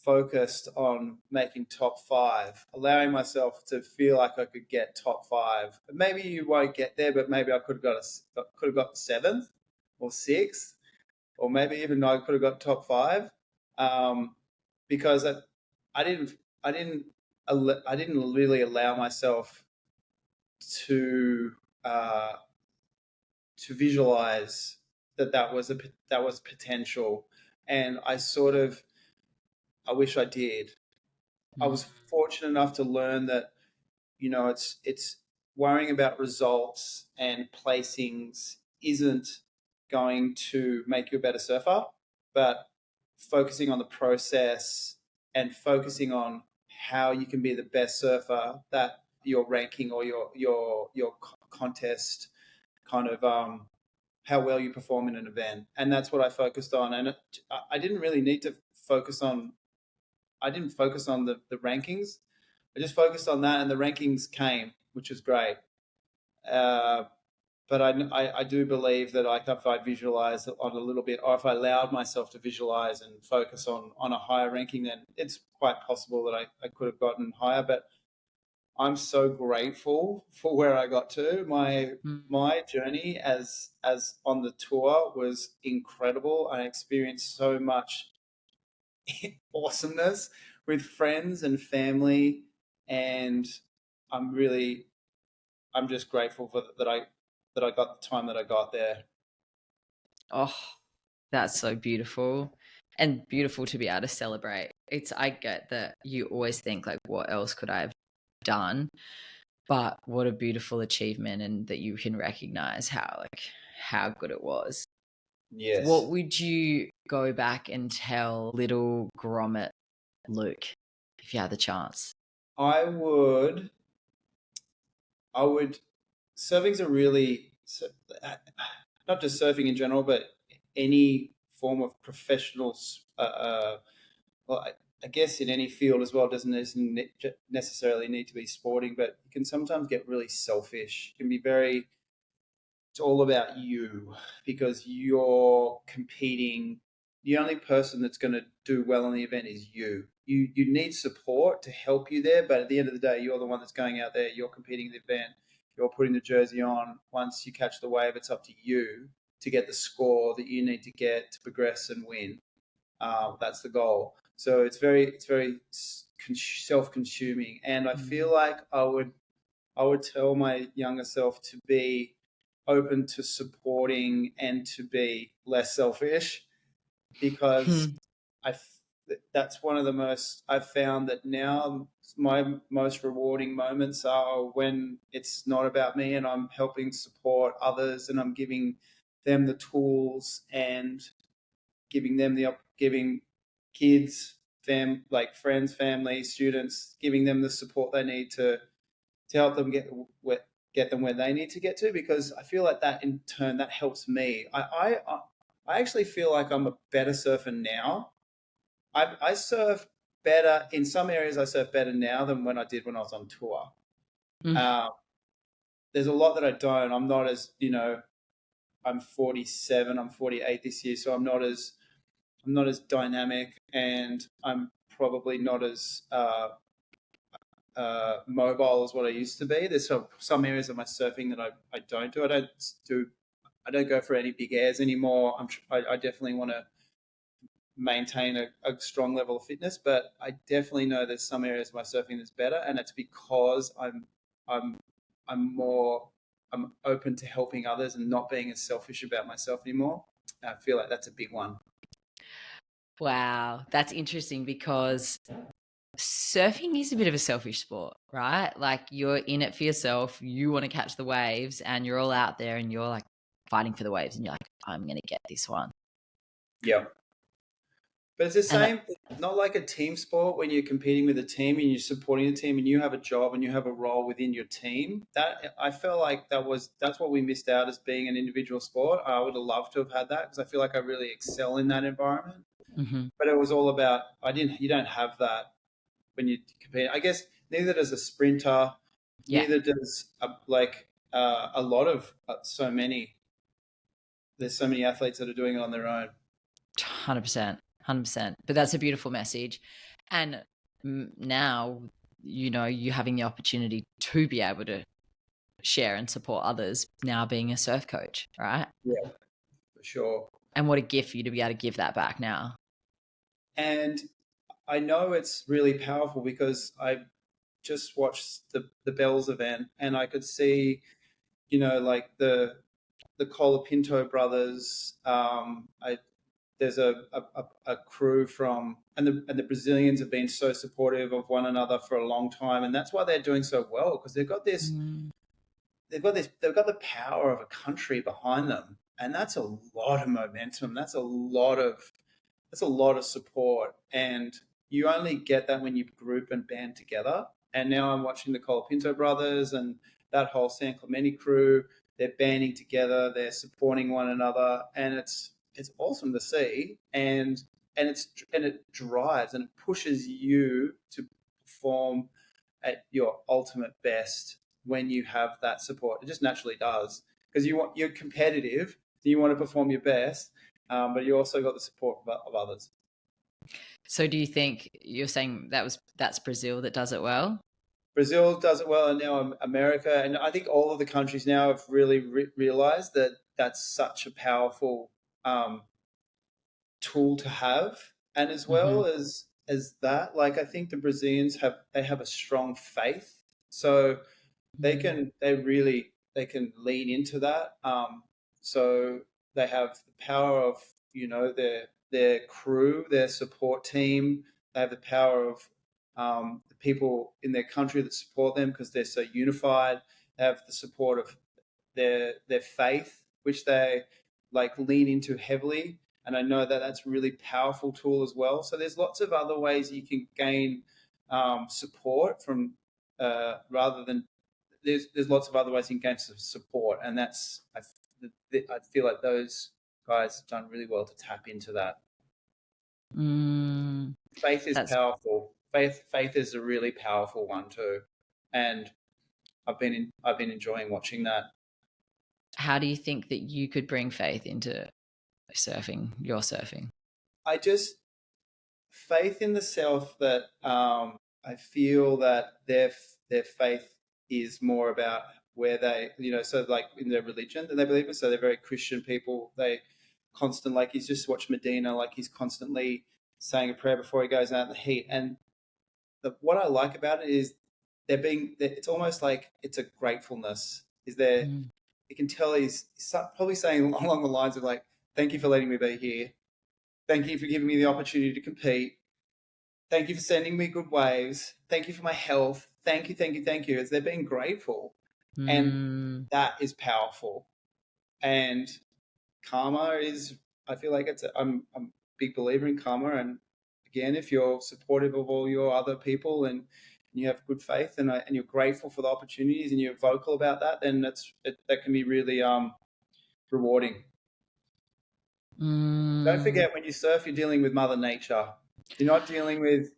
focused on making top 5, allowing myself to feel like I could get top 5. Maybe you won't get there, but maybe I could have got 7th or 6th, or maybe even I could have got top 5, because I didn't I didn't I didn't really allow myself to uh, to visualize that was potential. And I wish I did. I Mm. was fortunate enough to learn that, it's worrying about results and placings isn't going to make you a better surfer, but focusing on the process and focusing on how you can be the best surfer that your ranking or your contest kind of how well you perform in an event. And that's what I focused on. And I didn't really need to focus on. I didn't focus on the rankings. I just focused on that, and the rankings came, which was great. Uh, but I do believe that like if I visualize on a little bit, or if I allowed myself to visualize and focus on a higher ranking, then it's quite possible that I could have gotten higher. But I'm so grateful for where I got to. My journey as on the tour was incredible. I experienced so much awesomeness with friends and family, and I'm just grateful for that I got the time that I got there. Oh, that's so beautiful, and beautiful to be able to celebrate. I get that you always think like, what else could I have done? But what a beautiful achievement, and that you can recognize how good it was. Yes. What would you go back and tell little grommet Luke if you had the chance? I would. Surfing's a really, not just surfing in general, but any form of professional. Well, I guess in any field as well, doesn't necessarily need to be sporting, but you can sometimes get really selfish. It can be very. It's all about you because you're competing. The only person that's going to do well in the event is you. You need support to help you there, but at the end of the day, you're the one that's going out there. You're competing in the event. You're putting the jersey on. Once you catch the wave, it's up to you to get the score that you need to get to progress and win. That's the goal. So it's very self-consuming, and I feel like I would tell my younger self to be open to supporting and to be less selfish, because that's one of the most I've found that now my most rewarding moments are when it's not about me and I'm helping support others and I'm giving them the tools and giving kids, like friends, family, students, giving them the support they need to help them get them where they need to get to, because I feel like that in turn that helps me. I actually feel like I'm a better surfer now. I surf better in some areas. I surf better now than when I did when I was on tour. There's a lot that I don't. I'm not as I'm 47. I'm 48 this year, so I'm not as dynamic, and I'm probably not as mobile as what I used to be. There's some areas of my surfing that I don't do. I don't go for any big airs anymore. I definitely want to maintain a strong level of fitness, but I definitely know there's some areas of my surfing that's better, and it's because I'm open to helping others and not being as selfish about myself anymore. I feel like that's a big one. Wow, that's interesting, because surfing is a bit of a selfish sport, right? Like, you're in it for yourself. You want to catch the waves, and you're all out there and you're like fighting for the waves, and you're like, I'm going to get this one. Yeah. But it's the same, not like a team sport when you're competing with a team and you're supporting the team and you have a job and you have a role within your team. That I felt like that's what we missed out as being an individual sport. I would have loved to have had that because I feel like I really excel in that environment. Mm-hmm. But it was all about you don't have that when you compete. I guess neither does a sprinter. Yeah. Neither does a lot of there's so many athletes that are doing it on their own. 100%. But that's a beautiful message. And now, you're having the opportunity to be able to share and support others, now being a surf coach, right? Yeah, for sure. And what a gift for you to be able to give that back now. And I know it's really powerful because I just watched the Bells event and I could see, like the Colapinto brothers. There's a crew and the Brazilians have been so supportive of one another for a long time, and that's why they're doing so well, because they've got the power of a country behind them, and that's a lot of momentum. That's a lot of support, and you only get that when you group and band together. And now I'm watching the Colapinto brothers and that whole San Clemente crew. They're banding together, they're supporting one another, and it's awesome to see. And it drives and it pushes you to perform at your ultimate best when you have that support. It just naturally does. because you're competitive, you want to perform your best, but you also got the support of others. So do you think you're saying that's Brazil that does it well? Brazil does it well, and now America, and I think all of the countries now have really realized that that's such a powerful tool to have, and as well as that, like I think the Brazilians have a strong faith, so they can lean into that. So they have the power of their crew, their support team. They have the power of the people in their country that support them because they're so unified. They have the support of their faith, which they like lean into heavily. And I know that that's a really powerful tool as well. So there's lots of other ways you can gain support from rather than there's lots of other ways you can gain support, and that's I feel like those guys have done really well to tap into that. Faith is powerful. Faith is a really powerful one too, and I've been enjoying watching that. How do you think that you could bring faith into surfing? Your surfing? Faith in the self that I feel that their faith is more about where they, so like in their religion that they believe in. So they're very Christian people. They constant, like he's just watched Medina, like he's constantly saying a prayer before he goes out in the heat. And what I like about it is it's almost like it's a gratefulness. Is there? You can tell he's probably saying along the lines of like, thank you for letting me be here. Thank you for giving me the opportunity to compete. Thank you for sending me good waves. Thank you for my health. Thank you, thank you, thank you. As they're being grateful. And that is powerful. And karma is, I feel like I'm a big believer in karma. And again, if you're supportive of all your other people and you have good faith and you're grateful for the opportunities and you're vocal about that, then that can be really rewarding. Don't forget, when you surf, you're dealing with Mother Nature. You're not dealing with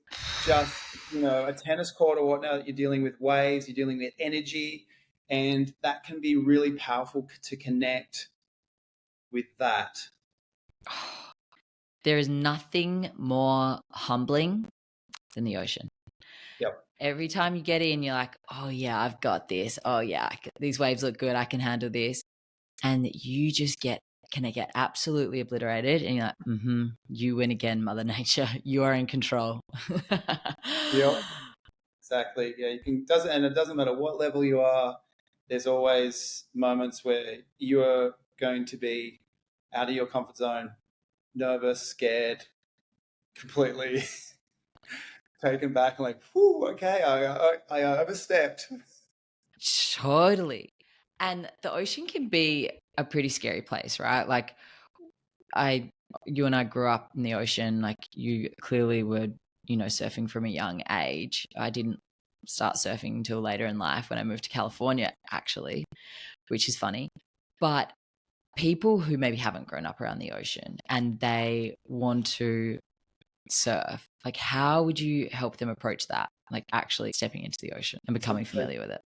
just, a tennis court or whatnot. You're dealing with waves. You're dealing with energy, and that can be really powerful to connect with that. There is nothing more humbling than the ocean. Yep. Every time you get in, you're like, oh yeah, I've got this. Oh yeah, these waves look good. I can handle this. And you just get absolutely obliterated, and you're like, you win again, Mother Nature. You are in control. Yeah, exactly. Yeah, it doesn't matter what level you are. There's always moments where you are going to be out of your comfort zone, nervous, scared, completely taken back, like, whew, okay, I overstepped. Totally. And the ocean can be a pretty scary place, right? Like you and I grew up in the ocean. Like you clearly were, surfing from a young age. I didn't start surfing until later in life when I moved to California, actually, which is funny. But people who maybe haven't grown up around the ocean and they want to surf, like how would you help them approach that? Like actually stepping into the ocean and becoming familiar with it?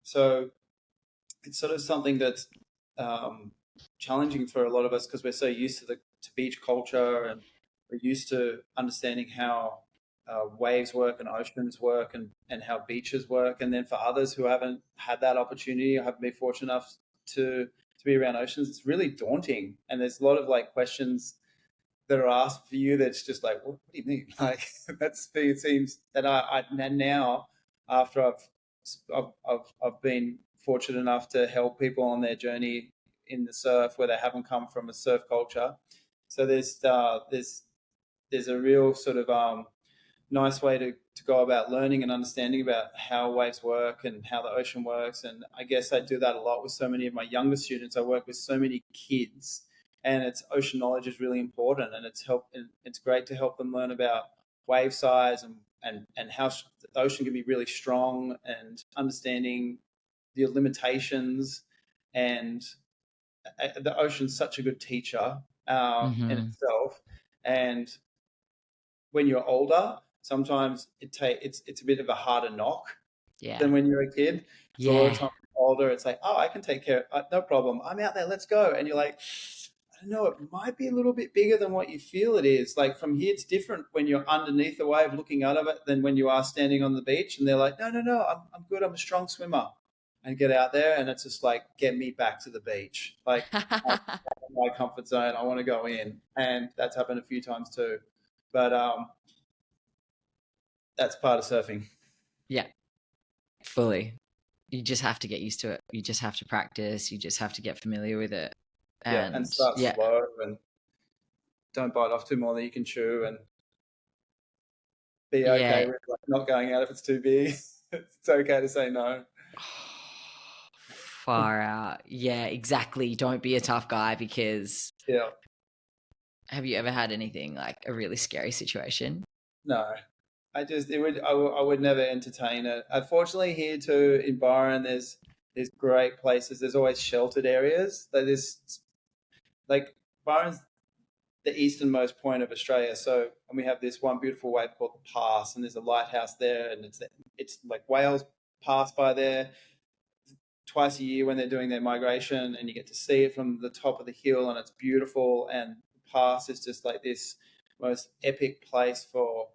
So it's sort of something that's challenging for a lot of us because we're so used to beach culture, and we're used to understanding how waves work and oceans work and how beaches work. And then for others who haven't had that opportunity or haven't been fortunate enough to be around oceans, it's really daunting. And there's a lot of like questions that are asked for you that's just like, what do you mean? Like it seems that I now, after I've been fortunate enough to help people on their journey in the surf where they haven't come from a surf culture. So there's a real sort of nice way to go about learning and understanding about how waves work and how the ocean works. And I guess I do that a lot with so many of my younger students. I work with so many kids, and ocean knowledge is really important, and it's great to help them learn about wave size and how the ocean can be really strong, and understanding the limitations. And the ocean's such a good teacher in itself. And when you're older, sometimes it's a bit of a harder knock than when you're a kid. So a lot of times older, it's like, oh, I can take care. No problem. I'm out there. Let's go. And you're like, I don't know. It might be a little bit bigger than what you feel it is. Like from here, it's different when you're underneath the wave looking out of it than when you are standing on the beach. And they're like, no, I'm good. I'm a strong swimmer. And get out there, and it's just like, get me back to the beach. Like my comfort zone. I want to go in, and that's happened a few times too. But that's part of surfing. Yeah, fully. You just have to get used to it. You just have to practice. You just have to get familiar with it. And start slow, and don't bite off too more than you can chew, and be okay with like not going out if it's too big. It's okay to say no. Far out. Yeah, exactly. Don't be a tough guy, because have you ever had anything like a really scary situation? No. I would never entertain it. Unfortunately, here too in Byron, there's great places. There's always sheltered areas. Like Byron's the easternmost point of Australia, and we have this one beautiful wave called the Pass, and there's a lighthouse there, and it's like whales pass by there twice a year when they're doing their migration, and you get to see it from the top of the hill, and it's beautiful. And the Pass is just like this most epic place for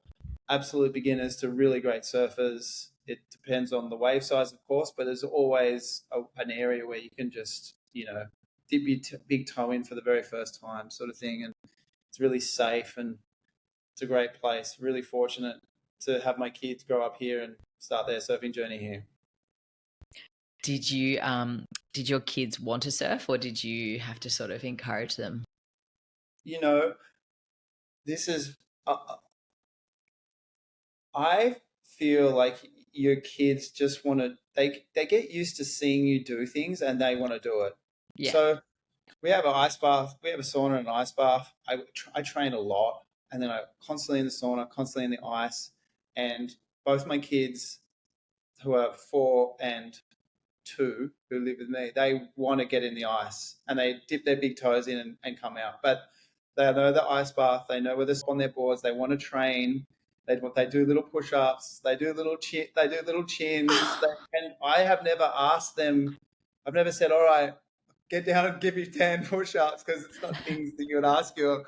absolute beginners to really great surfers. It depends on the wave size, of course, but there's always an area where you can just, dip your big toe in for the very first time sort of thing. And it's really safe, and it's a great place. Really fortunate to have my kids grow up here and start their surfing journey here. Did your kids want to surf, or did you have to sort of encourage them? This is, I feel like your kids just want to, they get used to seeing you do things, and they want to do it. Yeah. So we have an ice bath, we have a sauna and an ice bath. I train a lot, and then I constantly in the sauna, constantly in the ice. And both my kids, who are 4 and 2, who live with me, they want to get in the ice, and they dip their big toes in and come out. But they know the ice bath, they know where they're on their boards, they want to train. They do little push-ups, they do little chins, and I have never asked them. I've never said, "All right, get down and give you 10 push-ups," because it's not things that you would ask your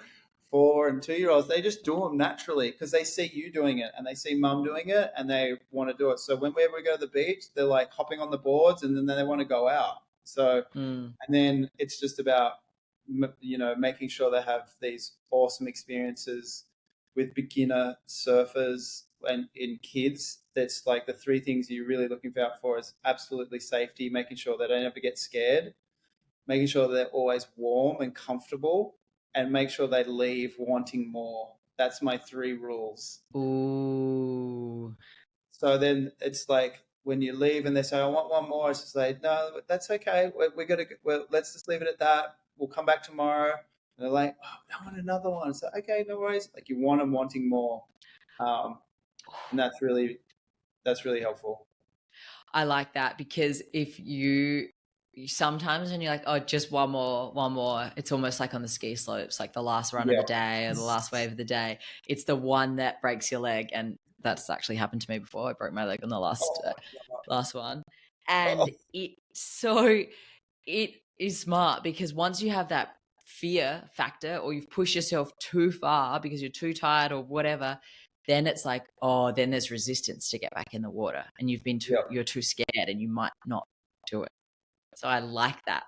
4 and 2-year-olds. They just do them naturally because they see you doing it, and they see mum doing it, and they want to do it. So whenever we go to the beach, they're like hopping on the boards, and then they want to go out. So, and then it's just about, making sure they have these awesome experiences with beginner surfers and in kids. That's like the 3 things you're really looking out for is absolutely safety, making sure they don't ever get scared, making sure they're always warm and comfortable, and make sure they leave wanting more. That's my 3 rules. Ooh. So then it's like when you leave and they say, "I want one more," it's just like, "No, that's okay. Let's just leave it at that. We'll come back tomorrow." And they're like, "Oh, I want another one." So, okay, no worries. Like you want them wanting more. And that's really helpful. I like that, because if you sometimes when you're like, oh, just one more, it's almost like on the ski slopes, like the last run of the day or the last wave of the day. It's the one that breaks your leg. And that's actually happened to me before. I broke my leg on the last one. And it is smart, because once you have that fear factor, or you've pushed yourself too far because you're too tired or whatever, then it's like, oh, then there's resistance to get back in the water, and you're too scared, and you might not do it. So I like that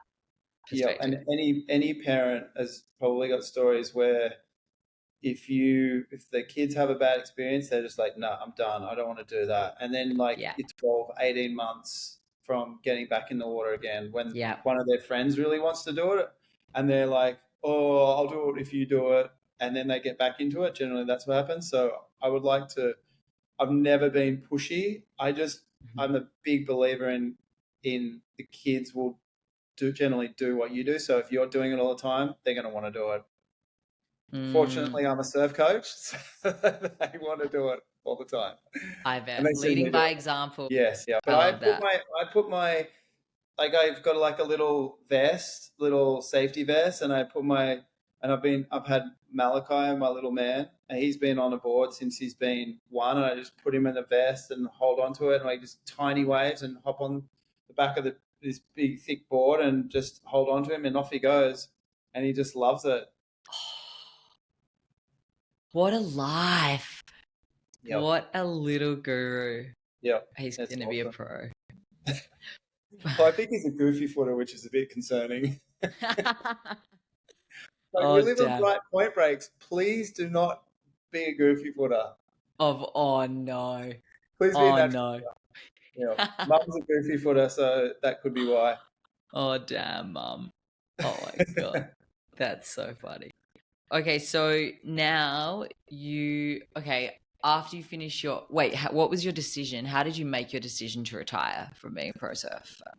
perspective. Yeah, and any parent has probably got stories where if the kids have a bad experience, they're just like, "No, I'm done. I don't want to do that." And then it's 12, 18 months from getting back in the water again when one of their friends really wants to do it, and they're like, "Oh, I'll do it if you do it." And then they get back into it. Generally, that's what happens. So I would like to. I've never been pushy. I'm a big believer in the kids will generally do what you do. So if you're doing it all the time, they're going to want to do it. Fortunately, I'm a surf coach, so they want to do it all the time. I bet. Leading by example. Yes, yeah. But I put my like I've got like a little safety vest, and I've had Malachi, my little man, and he's been on a board since he's been 1, and I just put him in the vest and hold on to it, and just tiny waves and hop on the back of the this big thick board and just hold on to him, and off he goes, and he just loves it. What a life. Yep. What a little guru. Yep. He's That's going to be a awesome. pro. Well, I think he's a goofy footer, which is a bit concerning. Like, Oh, we live on damn. bright point breaks. Please do not be a goofy footer. Oh, no. Please be Oh, a natural no. footer. Yeah. Mum's a goofy footer, so that could be why. Oh, damn, Mum. Oh, my God. That's so funny. Okay, so now after you finish your... Wait, what was your decision? How did you make your decision to retire from being a pro surfer?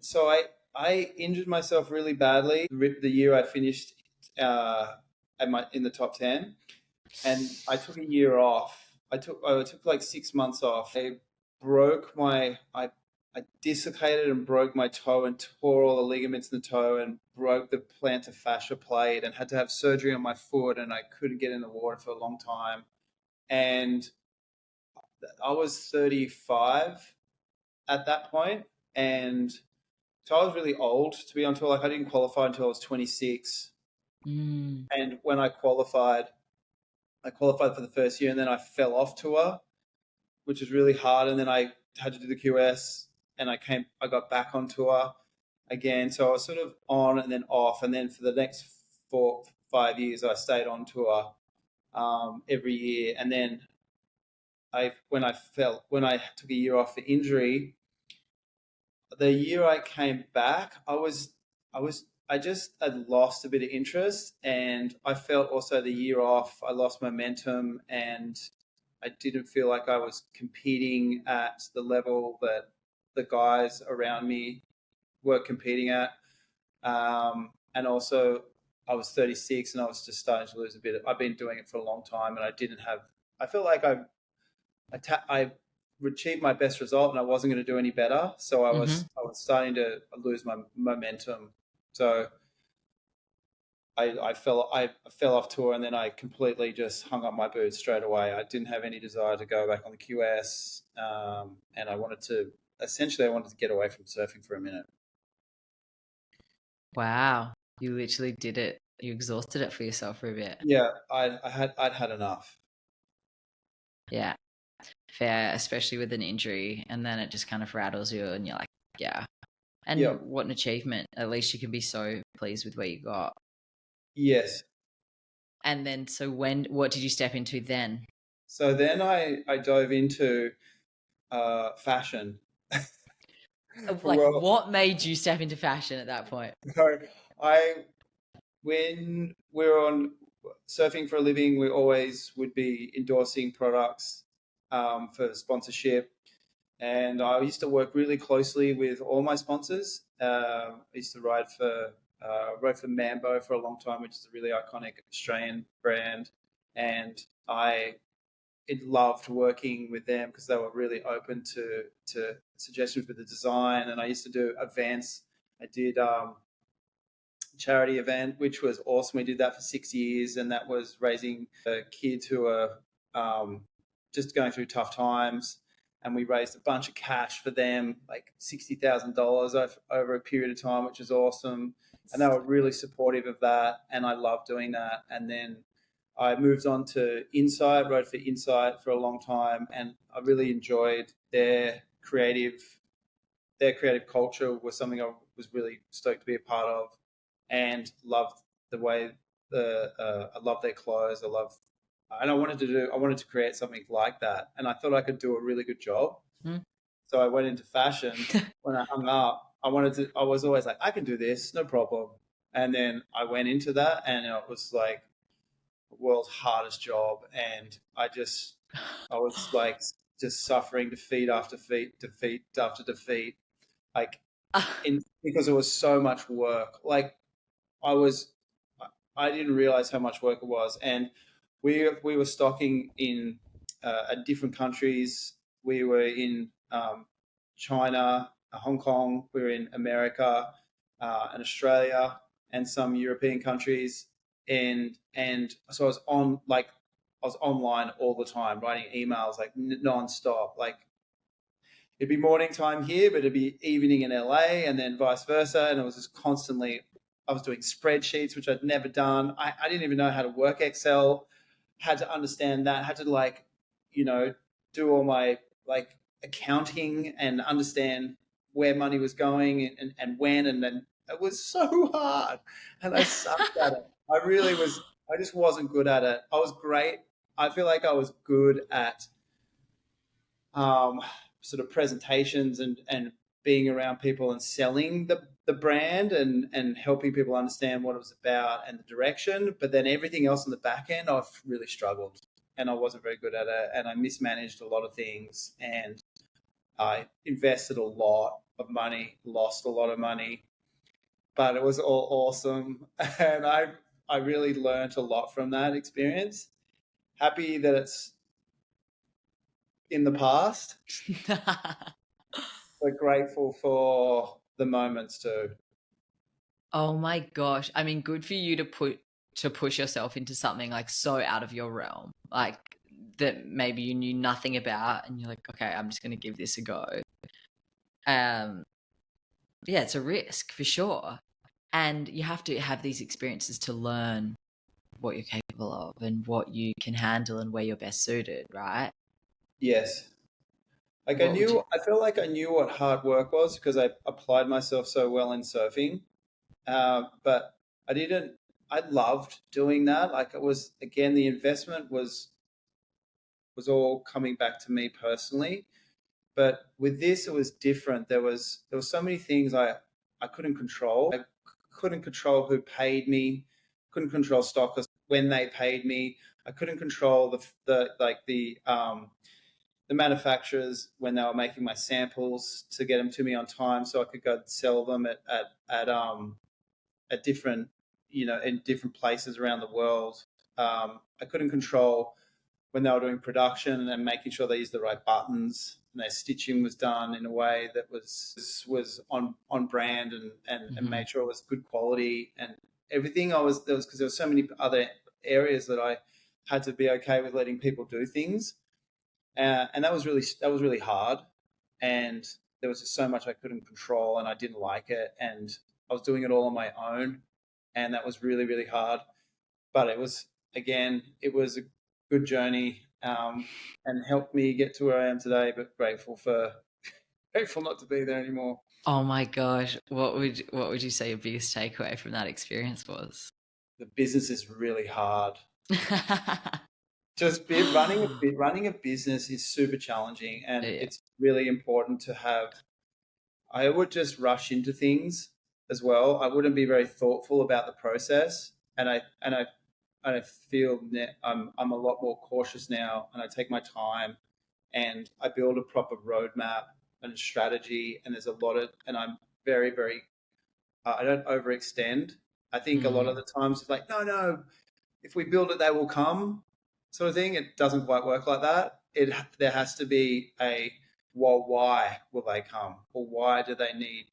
So I injured myself really badly the year I finished in the top 10, and I took a year off. I took like 6 months off. I dislocated and broke my toe and tore all the ligaments in the toe and broke the plantar fascia plate and had to have surgery on my foot, and I couldn't get in the water for a long time. And I was 35 at that point, and so I was really old to be on tour. Like, I didn't qualify until I was 26. Mm. And when I qualified for the first year, and then I fell off tour, which was really hard. And then I had to do the QS, and I got back on tour again. So I was sort of on and then off. And then for the next 4-5 years, I stayed on tour every year. And then when I took a year off for injury, the year I came back, I just had lost a bit of interest, and I felt also the year off, I lost momentum, and I didn't feel like I was competing at the level that the guys around me were competing at. And also, I was 36, and I was just starting to lose a bit. I've been doing it for a long time, and I felt like I achieved my best result, and I wasn't going to do any better. So I was starting to lose my momentum. So I fell off tour, and then I completely just hung up my boots straight away. I didn't have any desire to go back on the QS, and I wanted to get away from surfing for a minute. Wow, you literally did it. You exhausted it for yourself for a bit. Yeah, I'd had enough. Yeah, fair, especially with an injury, and then it just kind of rattles you, and you're like, yeah. And what an achievement! At least you can be so pleased with where you got. Yes. And then, so what did you step into then? So then I dove into fashion. What made you step into fashion at that point? So when we were on surfing for a living, we always would be endorsing products for sponsorship. And I used to work really closely with all my sponsors. I used to ride for Mambo for a long time, which is a really iconic Australian brand. And I loved working with them because they were really open to suggestions with the design. And I used to do events. I did charity event, which was awesome. We did that for 6 years, and that was raising kids who are just going through tough times. And we raised a bunch of cash for them, like $60,000 over a period of time, which was awesome. And they were really supportive of that, and I loved doing that. And then I moved on to Insight, rode for Insight for a long time, and I really enjoyed their creative culture. Was something I was really stoked to be a part of, and loved the way I love their clothes. I wanted to create something like that, and I thought I could do a really good job. So I went into fashion. When I hung up, I was always like, I can do this, no problem. And then I went into that, and it was like the world's hardest job. And I was like just suffering defeat after defeat after defeat, like because it was so much work. Like I didn't realize how much work it was. And we were stocking in different countries. We were in China, Hong Kong. We were in America, and Australia, and some European countries. And so I was online all the time, writing emails like nonstop. Like, it'd be morning time here, but it'd be evening in LA, and then vice versa. And it was just constantly, I was doing spreadsheets, which I'd never done. I didn't even know how to work Excel, had to understand that, had to do all my accounting and understand where money was going and when, and then it was so hard and I sucked at it. I just wasn't good at it. I was great. I feel like I was good at sort of presentations and being around people and selling the brand and helping people understand what it was about and the direction. But then everything else on the back end, I've really struggled and I wasn't very good at it. And I mismanaged a lot of things and I invested a lot of money, lost a lot of money, but it was all awesome. And I really learned a lot from that experience. Happy that it's in the past, but grateful for the moments too. Oh my gosh. I mean, good for you to push yourself into something like so out of your realm, like that maybe you knew nothing about, and you're like, okay, I'm just going to give this a go. Yeah, it's a risk for sure. And you have to have these experiences to learn what you're capable of and what you can handle and where you're best suited, right? Yes. I felt like I knew what hard work was because I applied myself so well in surfing. But I loved doing that. Like it was, again, the investment was all coming back to me personally. But with this, it was different. There was so many things I couldn't control. I couldn't control who paid me. Couldn't control stockers when they paid me. I couldn't control the manufacturers when they were making my samples to get them to me on time, so I could go sell them at different, in different places around the world. I couldn't control when they were doing production and making sure they used the right buttons and their stitching was done in a way that was on brand and made sure it was good quality and everything. Because there were so many other areas that I had to be okay with letting people do things, and that was really hard. And there was just so much I couldn't control, and I didn't like it, and I was doing it all on my own, and that was really, really hard. But it was a good journey, and helped me get to where I am today. But grateful not to be there anymore. Oh my gosh, what would you say your biggest takeaway from that experience was? The business is really hard. Just running a business is super challenging, and it's really important to have. I would just rush into things as well. I wouldn't be very thoughtful about the process, and I feel that I'm a lot more cautious now, and I take my time, and I build a proper roadmap and strategy. And there's a lot of, and I'm very, very. I don't overextend. I think a lot of the times it's like, no, if we build it, they will come, sort of thing. It doesn't quite work like that. There has to be why will they come, or why do they need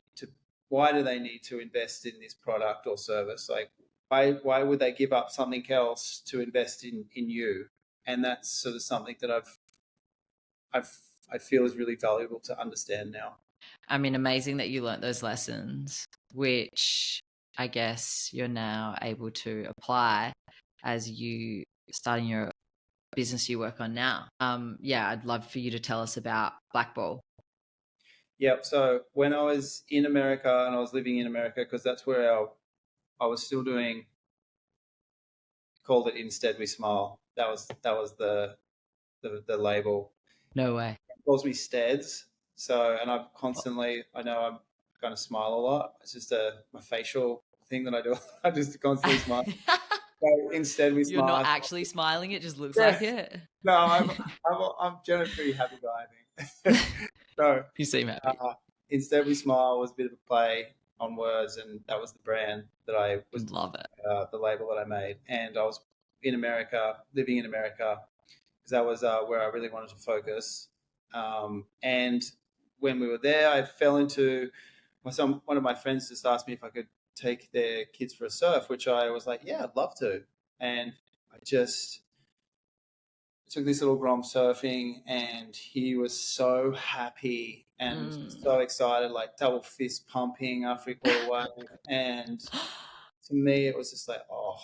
to invest in this product or service? Like why would they give up something else to invest in you? And that's sort of something that I feel is really valuable to understand now. I mean, amazing that you learnt those lessons, which I guess you're now able to apply as you starting your business you work on now. Yeah, I'd love for you to tell us about Blackball. Yep. So when I was in America and I was living in America, because that's where I was still doing, called it Instead We Smile. That was the label. No way. It calls me Steads. So, and I know I'm going to smile a lot. It's just my facial thing that I do. I just constantly smile. So Instead We Smile. You're not actually smiling. It just looks like it. No, I'm generally a pretty happy guy, I think. So you seem happy. Instead We Smile was a bit of a play on words, and that was the brand that I was. Love it. The label that I made, and I was living in America, because that was where I really wanted to focus. And when we were there, I fell into one of my friends just asked me if I could take their kids for a surf, which I was like, yeah, I'd love to. And I just took this little Grom surfing, and he was so happy and so excited, like double fist pumping after we caught a wave. And to me, it was just like, I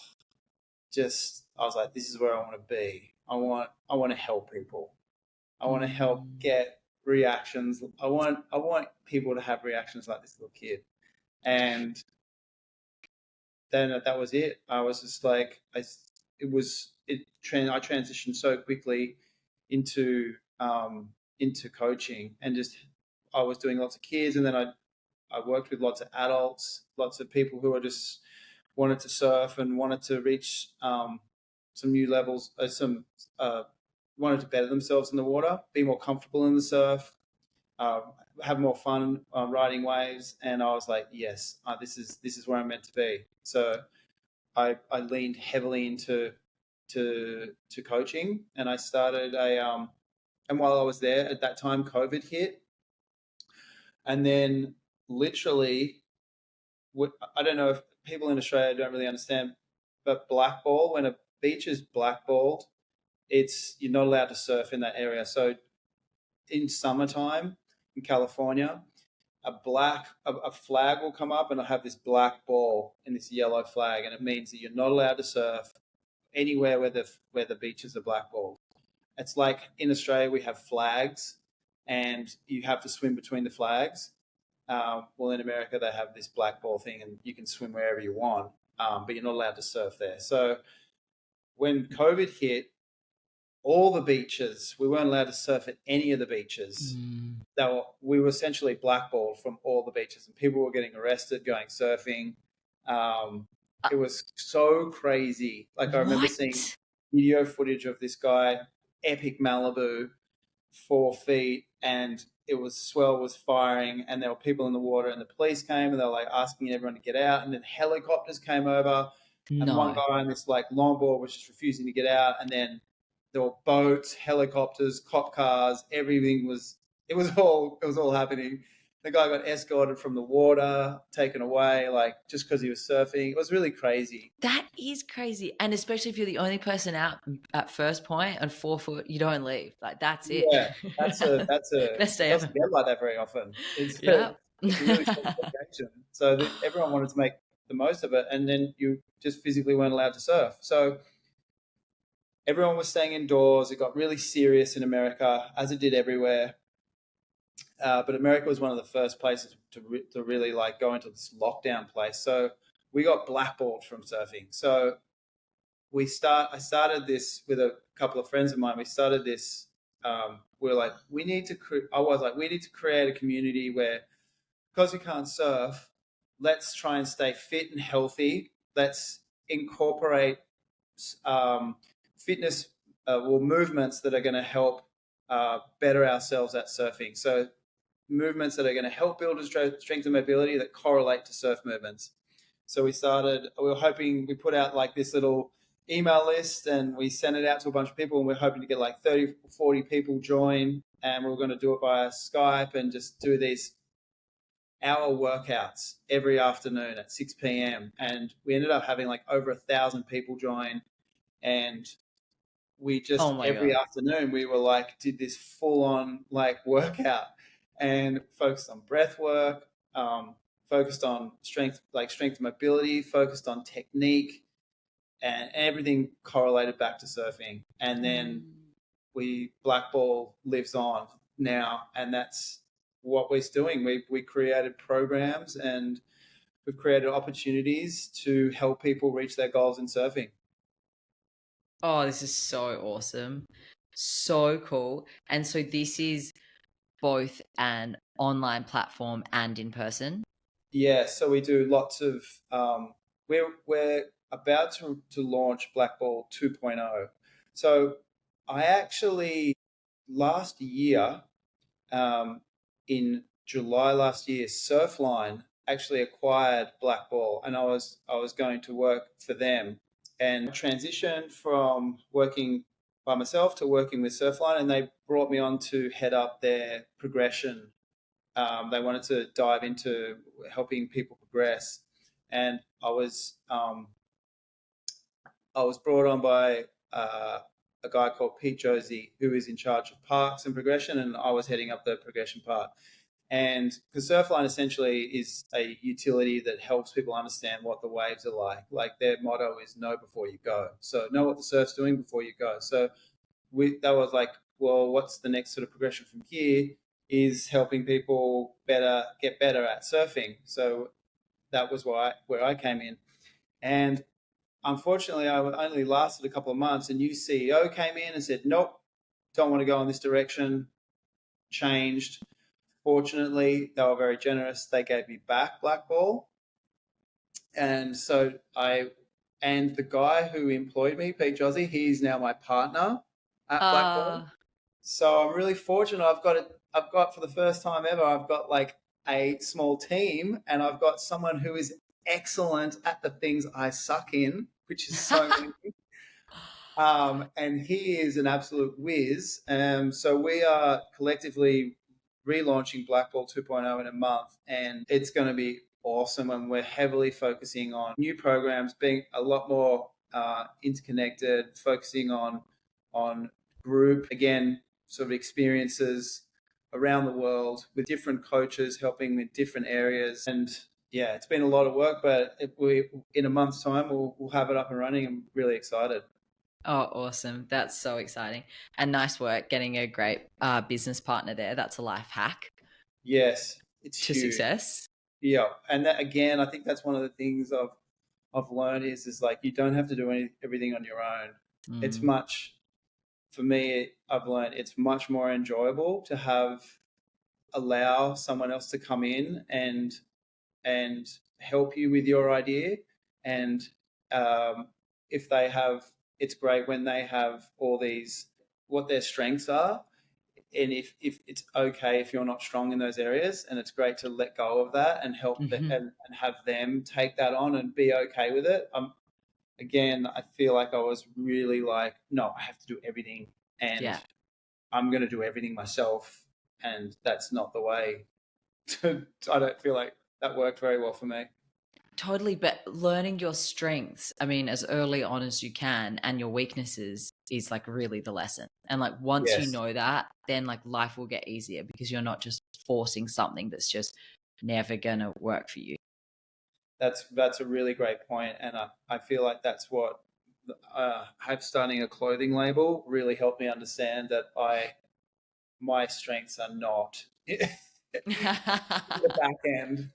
was like, this is where I want to be. I want to help people. I want to help get reactions. I want people to have reactions like this little kid. And then that was it. I was just like, I transitioned so quickly into coaching, and just I was doing lots of kids, and then I worked with lots of adults, lots of people who are just wanted to surf and wanted to reach some new levels, wanted to better themselves in the water, be more comfortable in the surf, have more fun riding waves. And I was like, yes, this is where I'm meant to be. So I leaned heavily into coaching, and I started and while I was there at that time, COVID hit, and then literally, I don't know if people in Australia don't really understand, but blackball, when a beach is blackballed, you're not allowed to surf in that area. So in summertime in California, a flag will come up and it'll have this black ball and this yellow flag, and it means that you're not allowed to surf anywhere where the beaches are blackballed. It's like in Australia we have flags, and you have to swim between the flags. Well, in America they have this black ball thing, and you can swim wherever you want, but you're not allowed to surf there. So when COVID hit, all the beaches, we weren't allowed to surf at any of the beaches. We were essentially blackballed from all the beaches, and people were getting arrested going surfing. It was so crazy. Like, I remember seeing video footage of this guy, epic Malibu, 4 feet, and swell was firing, and there were people in the water, and the police came, and they were like asking everyone to get out, and then helicopters came over, and one guy on this like longboard was just refusing to get out, and then there were boats, helicopters, cop cars, everything it was all happening. The guy got escorted from the water, taken away, like just because he was surfing. It was really crazy. That is crazy. And especially if you're the only person out at first point and 4 foot, you don't leave. Like, that's it. Yeah, that's a Best day it doesn't ever. get like that very often. It's Yeah. it's a really special occasion. So everyone wanted to make the most of it, and then you just physically weren't allowed to surf. So everyone was staying indoors. It got really serious in America, as it did everywhere. But America was one of the first places to really like go into this lockdown place. So we got blackballed from surfing. So I started this with a couple of friends of mine. We started this. We were like, we need to create a community where, because we can't surf, let's try and stay fit and healthy. Let's incorporate fitness movements that are going to help better ourselves at surfing. So movements that are going to help build strength and mobility that correlate to surf movements. So we were hoping, we put out like this little email list, and we sent it out to a bunch of people, and we're hoping to get like 30 or 40 people join, and we were going to do it via Skype and just do these hour workouts every afternoon at 6 p.m. And we ended up having like over 1,000 people join, and we just every afternoon we were like did this full on like workout, and focused on breath work, focused on strength and mobility, focused on technique, and everything correlated back to surfing. And then Blackball lives on now, and that's what we're doing. We created programs, and we've created opportunities to help people reach their goals in surfing. Oh, this is so awesome. So cool. And so this is both an online platform and in person? Yeah, so we do lots of we're about to launch Blackball 2.0. So I actually last year, in July last year, Surfline actually acquired Blackball, and I was going to work for them, and transitioned from working by myself to working with Surfline, and they brought me on to head up their progression. They wanted to dive into helping people progress, and I was brought on by a guy called Pete Josie, who is in charge of parks and progression, and I was heading up the progression part. And because Surfline essentially is a utility that helps people understand what the waves are like. Like their motto is know before you go. So know what the surf's doing before you go. So that was like, well, what's the next sort of progression from here is helping people get better at surfing. So that was where I came in. And unfortunately, I only lasted a couple of months. A new CEO came in and said, nope, don't want to go in this direction, changed. Fortunately, they were very generous. They gave me back Blackball. And so and the guy who employed me, Pete Jozzy, he's now my partner at Blackball. So I'm really fortunate. I've got for the first time ever, I've got like a small team, and I've got someone who is excellent at the things I suck in, which is so many. And he is an absolute whiz. So we are collectively relaunching Blackball 2.0 in a month, and it's going to be awesome. And we're heavily focusing on new programs, being a lot more interconnected, focusing on group, again, sort of experiences around the world with different coaches helping with different areas. And yeah, it's been a lot of work, but in a month's time, we'll have it up and running. I'm really excited. Oh, awesome. That's so exciting. And nice work getting a great business partner there. That's a life hack. Yes, it's to huge. Success. Yeah. And that, again, I think that's one of the things I've learned is like, you don't have to do everything on your own. It's much, for me, I've learned it's much more enjoyable to allow someone else to come in and help you with your idea. And if they have, it's great when they have all these, what their strengths are. And if it's okay if you're not strong in those areas, and it's great to let go of that and help and have them take that on and be okay with it. Again, I feel like I was really like, no, I have to do everything, and I'm going to do everything myself. And that's not the way I don't feel like that worked very well for me. Totally. But learning your strengths, I mean, as early on as you can, and your weaknesses is like really the lesson. And like, once you know that, then like life will get easier because you're not just forcing something that's just never going to work for you. That's a really great point. And I feel like that's what starting a clothing label really helped me understand that my strengths are not the back end.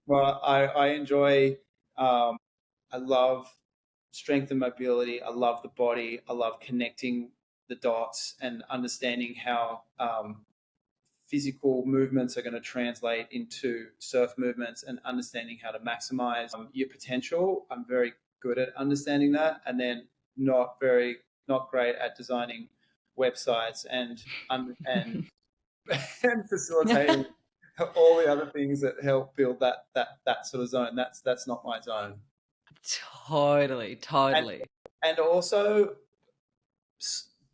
Well, I enjoy, I love strength and mobility. I love the body. I love connecting the dots and understanding how physical movements are going to translate into surf movements, and understanding how to maximize your potential. I'm very good at understanding that, and then not great at designing websites and facilitating all the other things that help build that sort of zone. That's not my zone. Totally. And also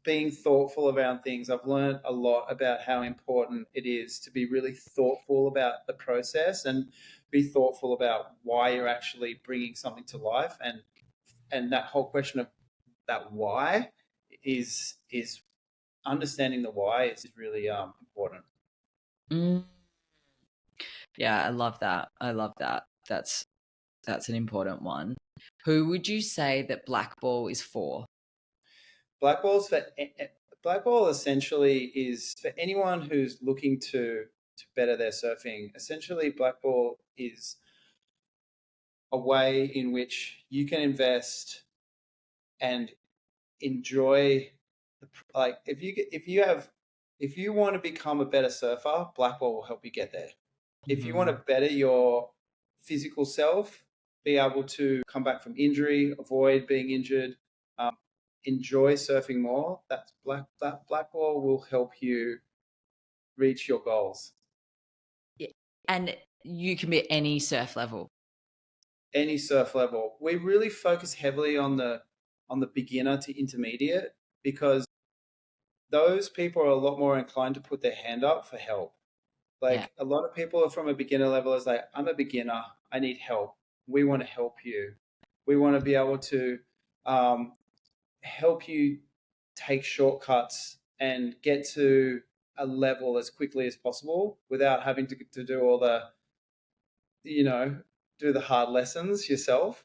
being thoughtful around things. I've learned a lot about how important it is to be really thoughtful about the process, and be thoughtful about why you're actually bringing something to life. And that whole question of that why is understanding the why is really important. Yeah, I love that. That's an important one. Who would you say that Blackball is for? Blackball essentially is for anyone who's looking to better their surfing. Essentially, Blackball is a way in which you can invest and enjoy. Like if you want to become a better surfer, Blackball will help you get there. If you want to better your physical self, be able to come back from injury, avoid being injured, enjoy surfing more, that Blackball will help you reach your goals. Yeah. And you can be at any surf level. Any surf level. We really focus heavily on the beginner to intermediate, because those people are a lot more inclined to put their hand up for help. Like a lot of people are from a beginner level is like, I'm a beginner, I need help. We want to help you. We want to be able to help you take shortcuts and get to a level as quickly as possible without having to do all the, do the hard lessons yourself.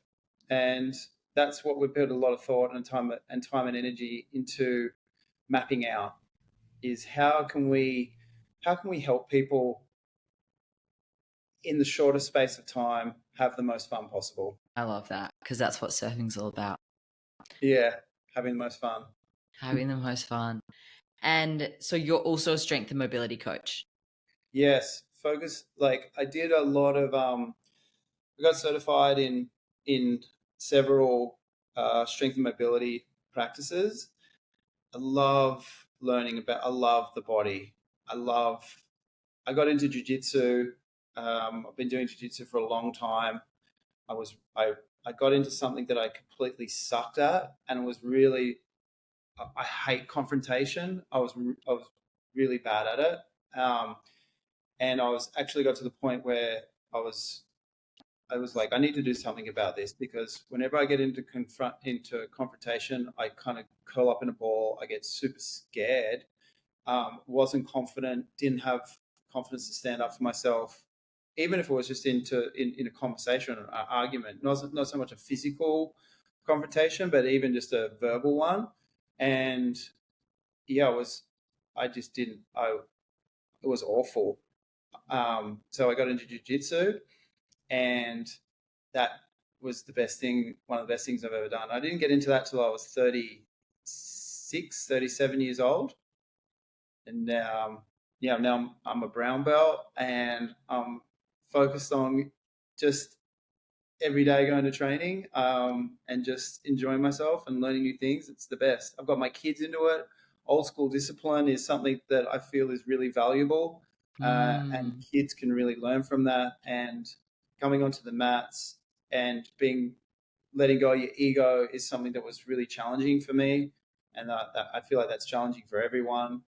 And that's what we put a lot of thought and time and energy into mapping out, is how can we help people in the shortest space of time have the most fun possible. I love that, because that's what surfing's all about. Yeah, having the most fun. Having the most fun. And so you're also a strength and mobility coach. Yes, I did a lot of I got certified in several strength and mobility practices. I love the body. I got into jiu-jitsu. I've been doing jiu-jitsu for a long time. I got into something that I completely sucked at, and it was really, I hate confrontation. I was really bad at it. And I was actually got to the point where I was like, I need to do something about this, because whenever I get into confrontation, I kind of curl up in a ball. I get super scared. Wasn't confident. Didn't have confidence to stand up for myself, even if it was just in a conversation or an argument. Not so much a physical confrontation, but even just a verbal one. And yeah, it was awful. So I got into jiu-jitsu, and that was one of the best things I've ever done. I didn't get into that till I was 36, 37 years old. And now I'm a brown belt, and I'm focused on just every day going to training and just enjoying myself and learning new things. It's the best. I've got my kids into it. Old school discipline is something that I feel is really valuable, and kids can really learn from that. And coming onto the mats and letting go of your ego is something that was really challenging for me, and I feel like that's challenging for everyone.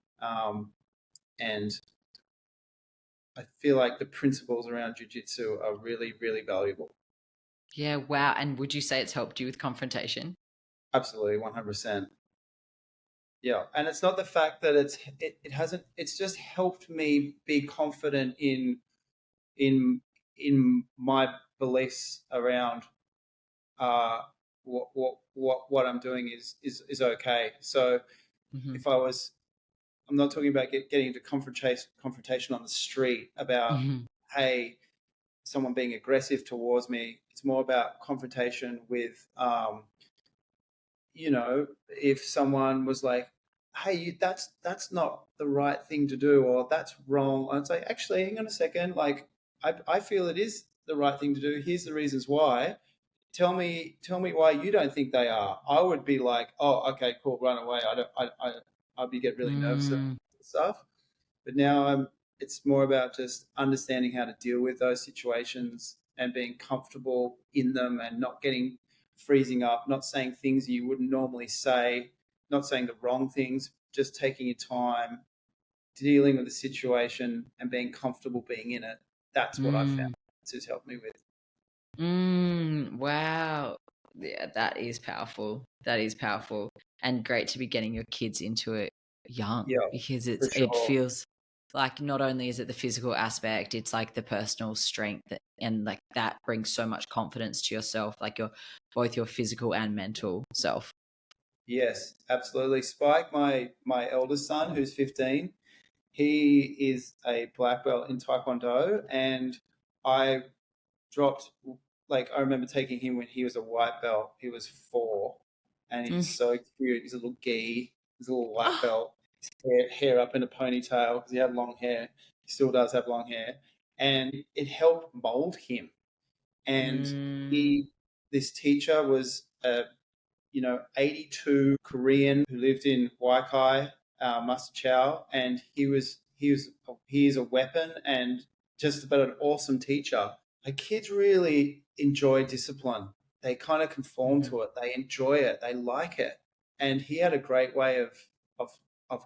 And I feel like the principles around jiu-jitsu are really, really valuable. Yeah, wow. And would you say it's helped you with confrontation? Absolutely, 100%. Yeah, and it's not the fact that it hasn't. It's just helped me be confident in my beliefs around what I'm doing is okay. So if I'm not talking about getting into confrontation on the street about, hey, someone being aggressive towards me. It's more about confrontation with, if someone was like, hey, that's not the right thing to do, or that's wrong. I'd say, actually, hang on a second. Like, I feel it is the right thing to do. Here's the reasons why. Tell me why you don't think they are. I would be like, oh, okay, cool, run away. I'd get really nervous and stuff. But now it's more about just understanding how to deal with those situations and being comfortable in them, and not freezing up, not saying things you wouldn't normally say, not saying the wrong things, just taking your time, dealing with the situation and being comfortable being in it. That's what I found this has helped me with. Wow. Yeah, that is powerful. That is powerful. And great to be getting your kids into it young, because it feels like not only is it the physical aspect, it's like the personal strength, and like that brings so much confidence to yourself, like both your physical and mental self. Yes, absolutely. Spike, my eldest son, who's 15, he is a black belt in Taekwondo, and I remember taking him when he was a white belt. He was 4, and he's so cute. He's a little gi. He's a little white belt. His hair up in a ponytail because he had long hair. He still does have long hair, and it helped mold him. And this teacher was 82 Korean who lived in Waikai, Master Chow, and he is a weapon and just about an awesome teacher. The kids really enjoy discipline. They kind of conform to it. They enjoy it. They like it. And he had a great way of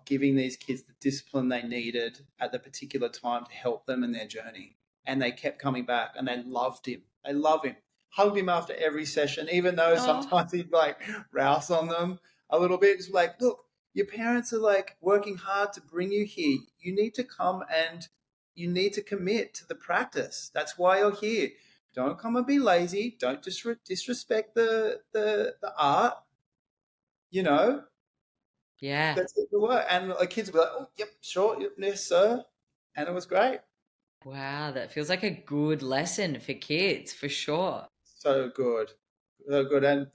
giving these kids the discipline they needed at the particular time to help them in their journey. And they kept coming back, and they loved him. They love him. Hugged him after every session, even though sometimes he'd like rouse on them a little bit. Just like, look, Your parents are like working hard to bring you here. You need to come and you need to commit to the practice. That's why you're here. Don't come and be lazy. Don't disrespect the art. You know, Yeah. that's it. And the kids will be like, oh, yep, sure, yep, yes, sir. And it was great. Wow, that feels like a good lesson for kids, for sure. So good. So good. And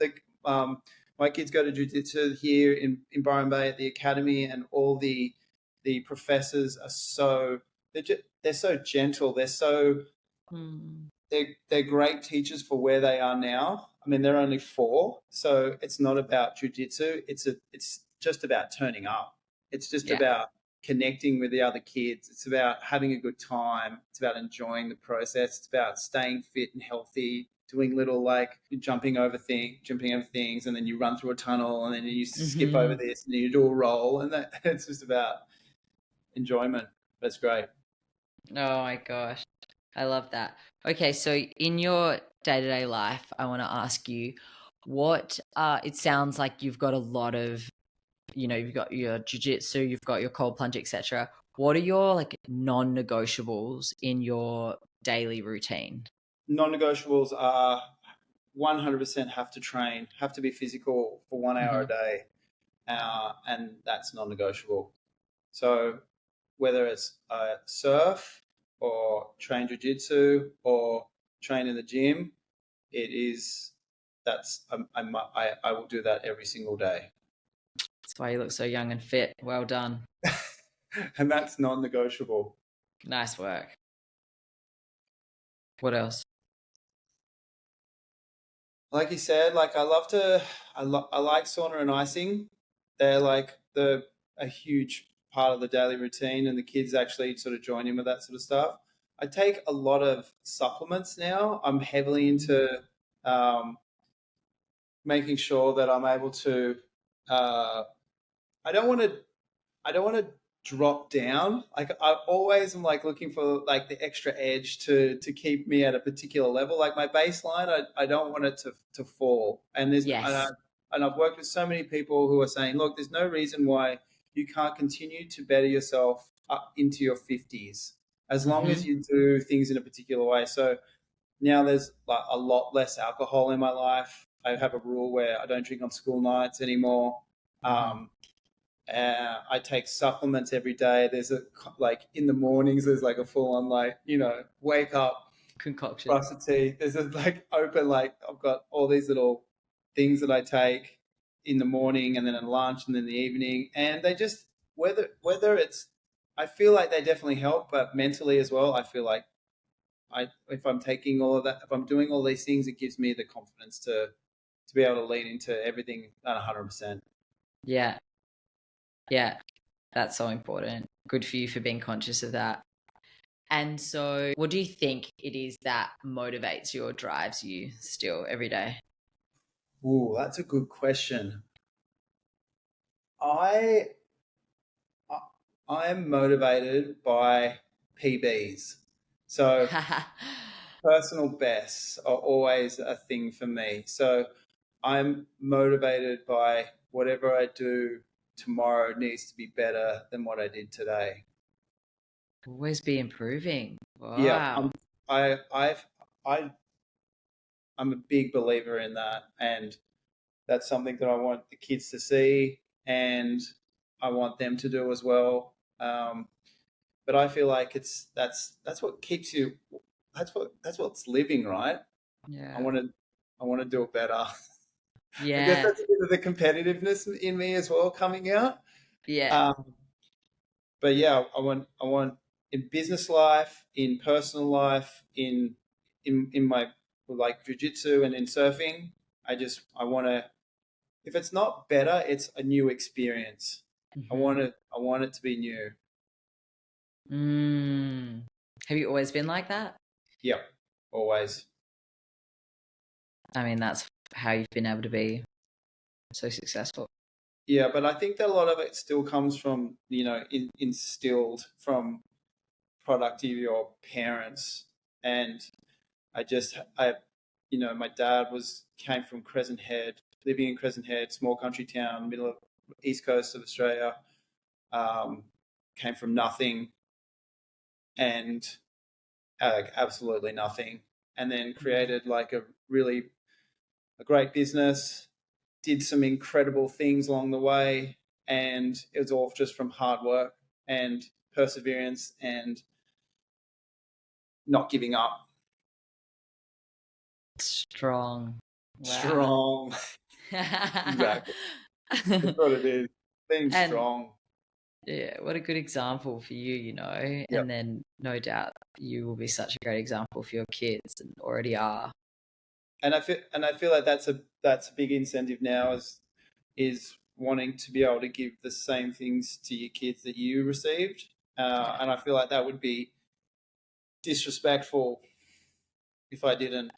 my kids go to jiu-jitsu here in Byron Bay at the academy, and all the professors are they're so gentle. Hmm. They're great teachers for where they are now. I mean, they're only 4, so it's not about jiu-jitsu. It's just about turning up. It's just Yeah. about connecting with the other kids. It's about having a good time. It's about enjoying the process. It's about staying fit and healthy, doing little like jumping over things, and then you run through a tunnel, and then you skip over this, and then you do a roll, and that it's just about enjoyment. That's great. Oh my gosh. I love that. Okay, so in your day-to-day life, I want to ask you what it sounds like you've got a lot of, you've got your jiu-jitsu, you've got your cold plunge, etc. What are your like non-negotiables in your daily routine? Non-negotiables are 100% have to train, have to be physical for 1 hour a day, and that's non-negotiable. So whether it's surf or train jiu-jitsu or train in the gym, I will do that every single day. That's why you look so young and fit. Well done. And that's non-negotiable. Nice work. What else? Like you said, like I like sauna and icing. They're like a huge part of the daily routine, and the kids actually sort of join in with that sort of stuff. I take a lot of supplements now. I'm heavily into making sure that I'm able to. I don't want to. I don't want to drop down. Like I always am like looking for like the extra edge to keep me at a particular level. Like my baseline, I don't want it to fall. And Yes. and I've worked with so many people who are saying, look, there's no reason why you can't continue to better yourself up into your 50s as long as you do things in a particular way. So now there's like a lot less alcohol in my life. I have a rule where I don't drink on school nights anymore. I take supplements every day. There's like in the mornings, there's like a full on like, wake up, Concoction. brush the teeth. There's a like open, like I've got all these little things that I take in the morning and then at lunch and then the evening. And they just, whether it's, I feel like they definitely help, but mentally as well, I feel like if I'm taking all of that, if I'm doing all these things, it gives me the confidence to be able to lean into everything at 100%. Yeah. Yeah. That's so important. Good for you for being conscious of that. And so what do you think it is that motivates you or drives you still every day? Ooh, that's a good question. I am motivated by PBs. So personal bests are always a thing for me. So I'm motivated by whatever I do tomorrow needs to be better than what I did today. Always be improving. Yeah, Wow. I'm a big believer in that, and that's something that I want the kids to see, and I want them to do as well. But I feel like that's what keeps you. That's what's living, right? Yeah. I want to do it better. Yeah. I guess that's a bit of the competitiveness in me as well coming out. Yeah. But yeah, I want in business life, in personal life, in my like jiu-jitsu and in surfing. I want to. If it's not better, it's a new experience. I want it to be new. Have you always been like that? Yep, always. I mean, that's how you've been able to be so successful. Yeah, but I think that a lot of it still comes from, instilled from productivity or parents. And my dad came from Crescent Head, living in Crescent Head, small country town, middle of East Coast of Australia, came from nothing and absolutely nothing, and then created like a great business, did some incredible things along the way, and it was all just from hard work and perseverance and not giving up. Strong. Wow. Strong. Exactly. That's what it is. Being strong. Yeah, what a good example for you, you know. Yep. And then no doubt you will be such a great example for your kids, and already are. And I feel like that's a big incentive now, is wanting to be able to give the same things to your kids that you received. And I feel like that would be disrespectful if I didn't.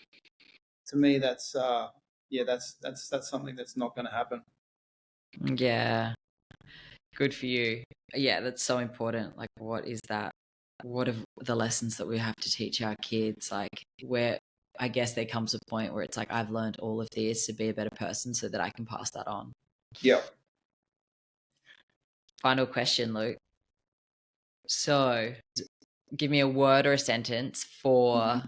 To me, that's something that's not going to happen. Yeah, good for you. Yeah, that's so important. Like, what is that? What are the lessons that we have to teach our kids? Like, where I guess there comes a point where it's like, I've learned all of this to be a better person so that I can pass that on. Yeah. Final question, Luke. So, give me a word or a sentence for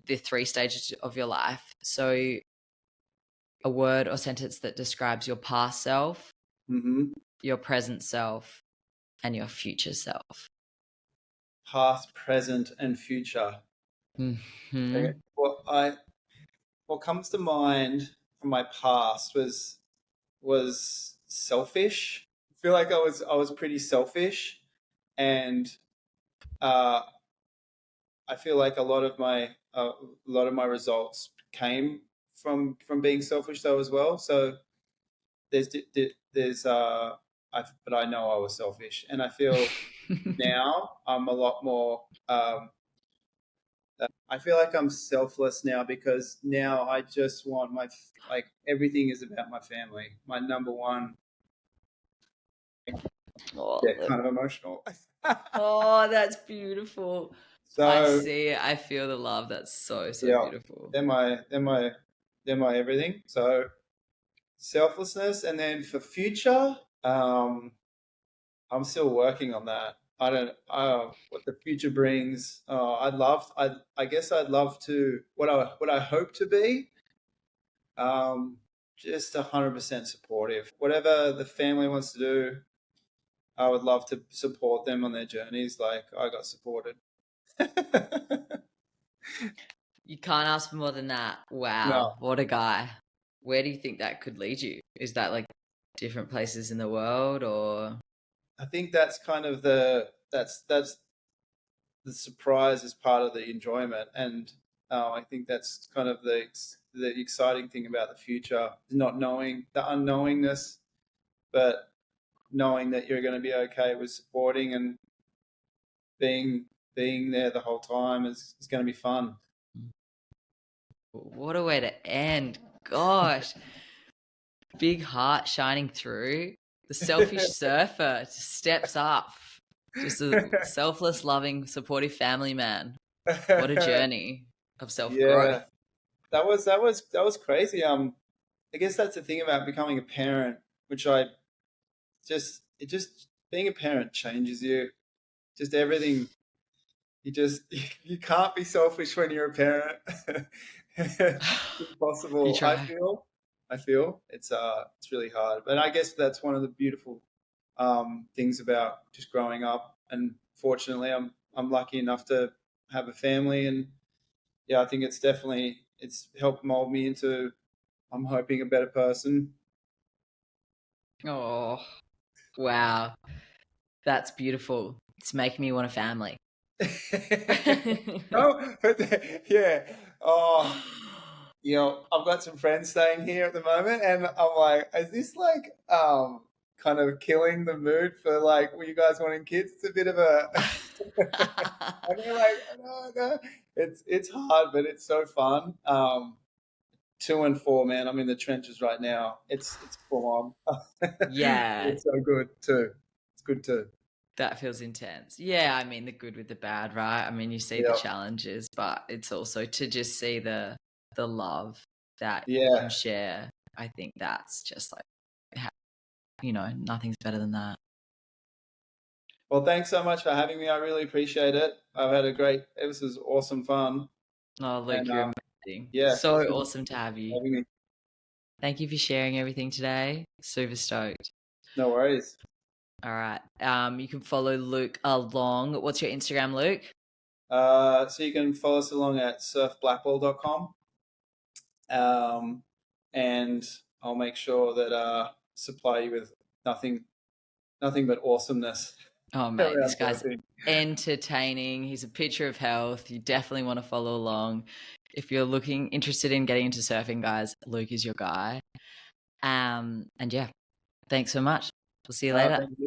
the 3 stages of your life. So, a word or sentence that describes your past self, your present self, and your future self. Past, present, and future. Okay. What comes to mind from my past was selfish. I feel like I was pretty selfish, and I feel like a lot of my results came from being selfish though as well. So but I know I was selfish, and I feel now I'm a lot more. I feel like I'm selfless now, because now I just want everything is about my family. My number one. Kind of emotional. Oh, that's beautiful. So I see it. I feel the love. That's so beautiful. They're my everything. So selflessness, and then for future, I'm still working on that. I don't what the future brings. I guess I'd love to, what I hope to be, just 100% supportive. Whatever the family wants to do, I would love to support them on their journeys like I got supported. You can't ask for more than that. Wow. No. What a guy. Where do you think that could lead you? Is that like different places in the world, or? I think that's kind of that's the surprise is part of the enjoyment, and I think that's kind of the exciting thing about the future, is not knowing, the unknowingness, but knowing that you're going to be okay with supporting and being there the whole time is going to be fun. What a way to end. Gosh. Big heart shining through. The selfish surfer just steps up. Just a selfless, loving, supportive family man. What a journey of self-growth. Yeah. That was crazy. I guess that's the thing about becoming a parent, which being a parent changes you. Just everything. You can't be selfish when you're a parent. It's impossible. I feel it's really hard, but I guess that's one of the beautiful things about just growing up. And fortunately, I'm lucky enough to have a family, and I think it's helped mold me into, I'm hoping, a better person. Oh, wow, that's beautiful. It's making me want a family. Yeah. Oh, I've got some friends staying here at the moment, and I'm like, is this like kind of killing the mood for like, were you guys wanting kids? It's a bit of a and they're like, no. It's hard, but it's so fun. 2 and 4, man, I'm in the trenches right now. It's full on. Yeah. It's so good too. It's good too. That feels intense. Yeah, I mean, the good with the bad, right? I mean, you see the challenges, but it's also to just see the love that you can share. I think that's just like nothing's better than that. Well, thanks so much for having me. I really appreciate it. I've had this was awesome fun. Oh, Luke, And, you're amazing. yeah, So it's been awesome to have you. having me. Thank you for sharing everything today. Super stoked. No worries. All right. You can follow Luke along. What's your Instagram, Luke? So you can follow us along at surfblackball.com. And I'll make sure that supply you with nothing but awesomeness. Oh, mate, this around guy's surfing. entertaining. He's a picture of health. You definitely want to follow along. If you're interested in getting into surfing, guys, Luke is your guy. And yeah, thanks so much. We'll see you later. Thank you.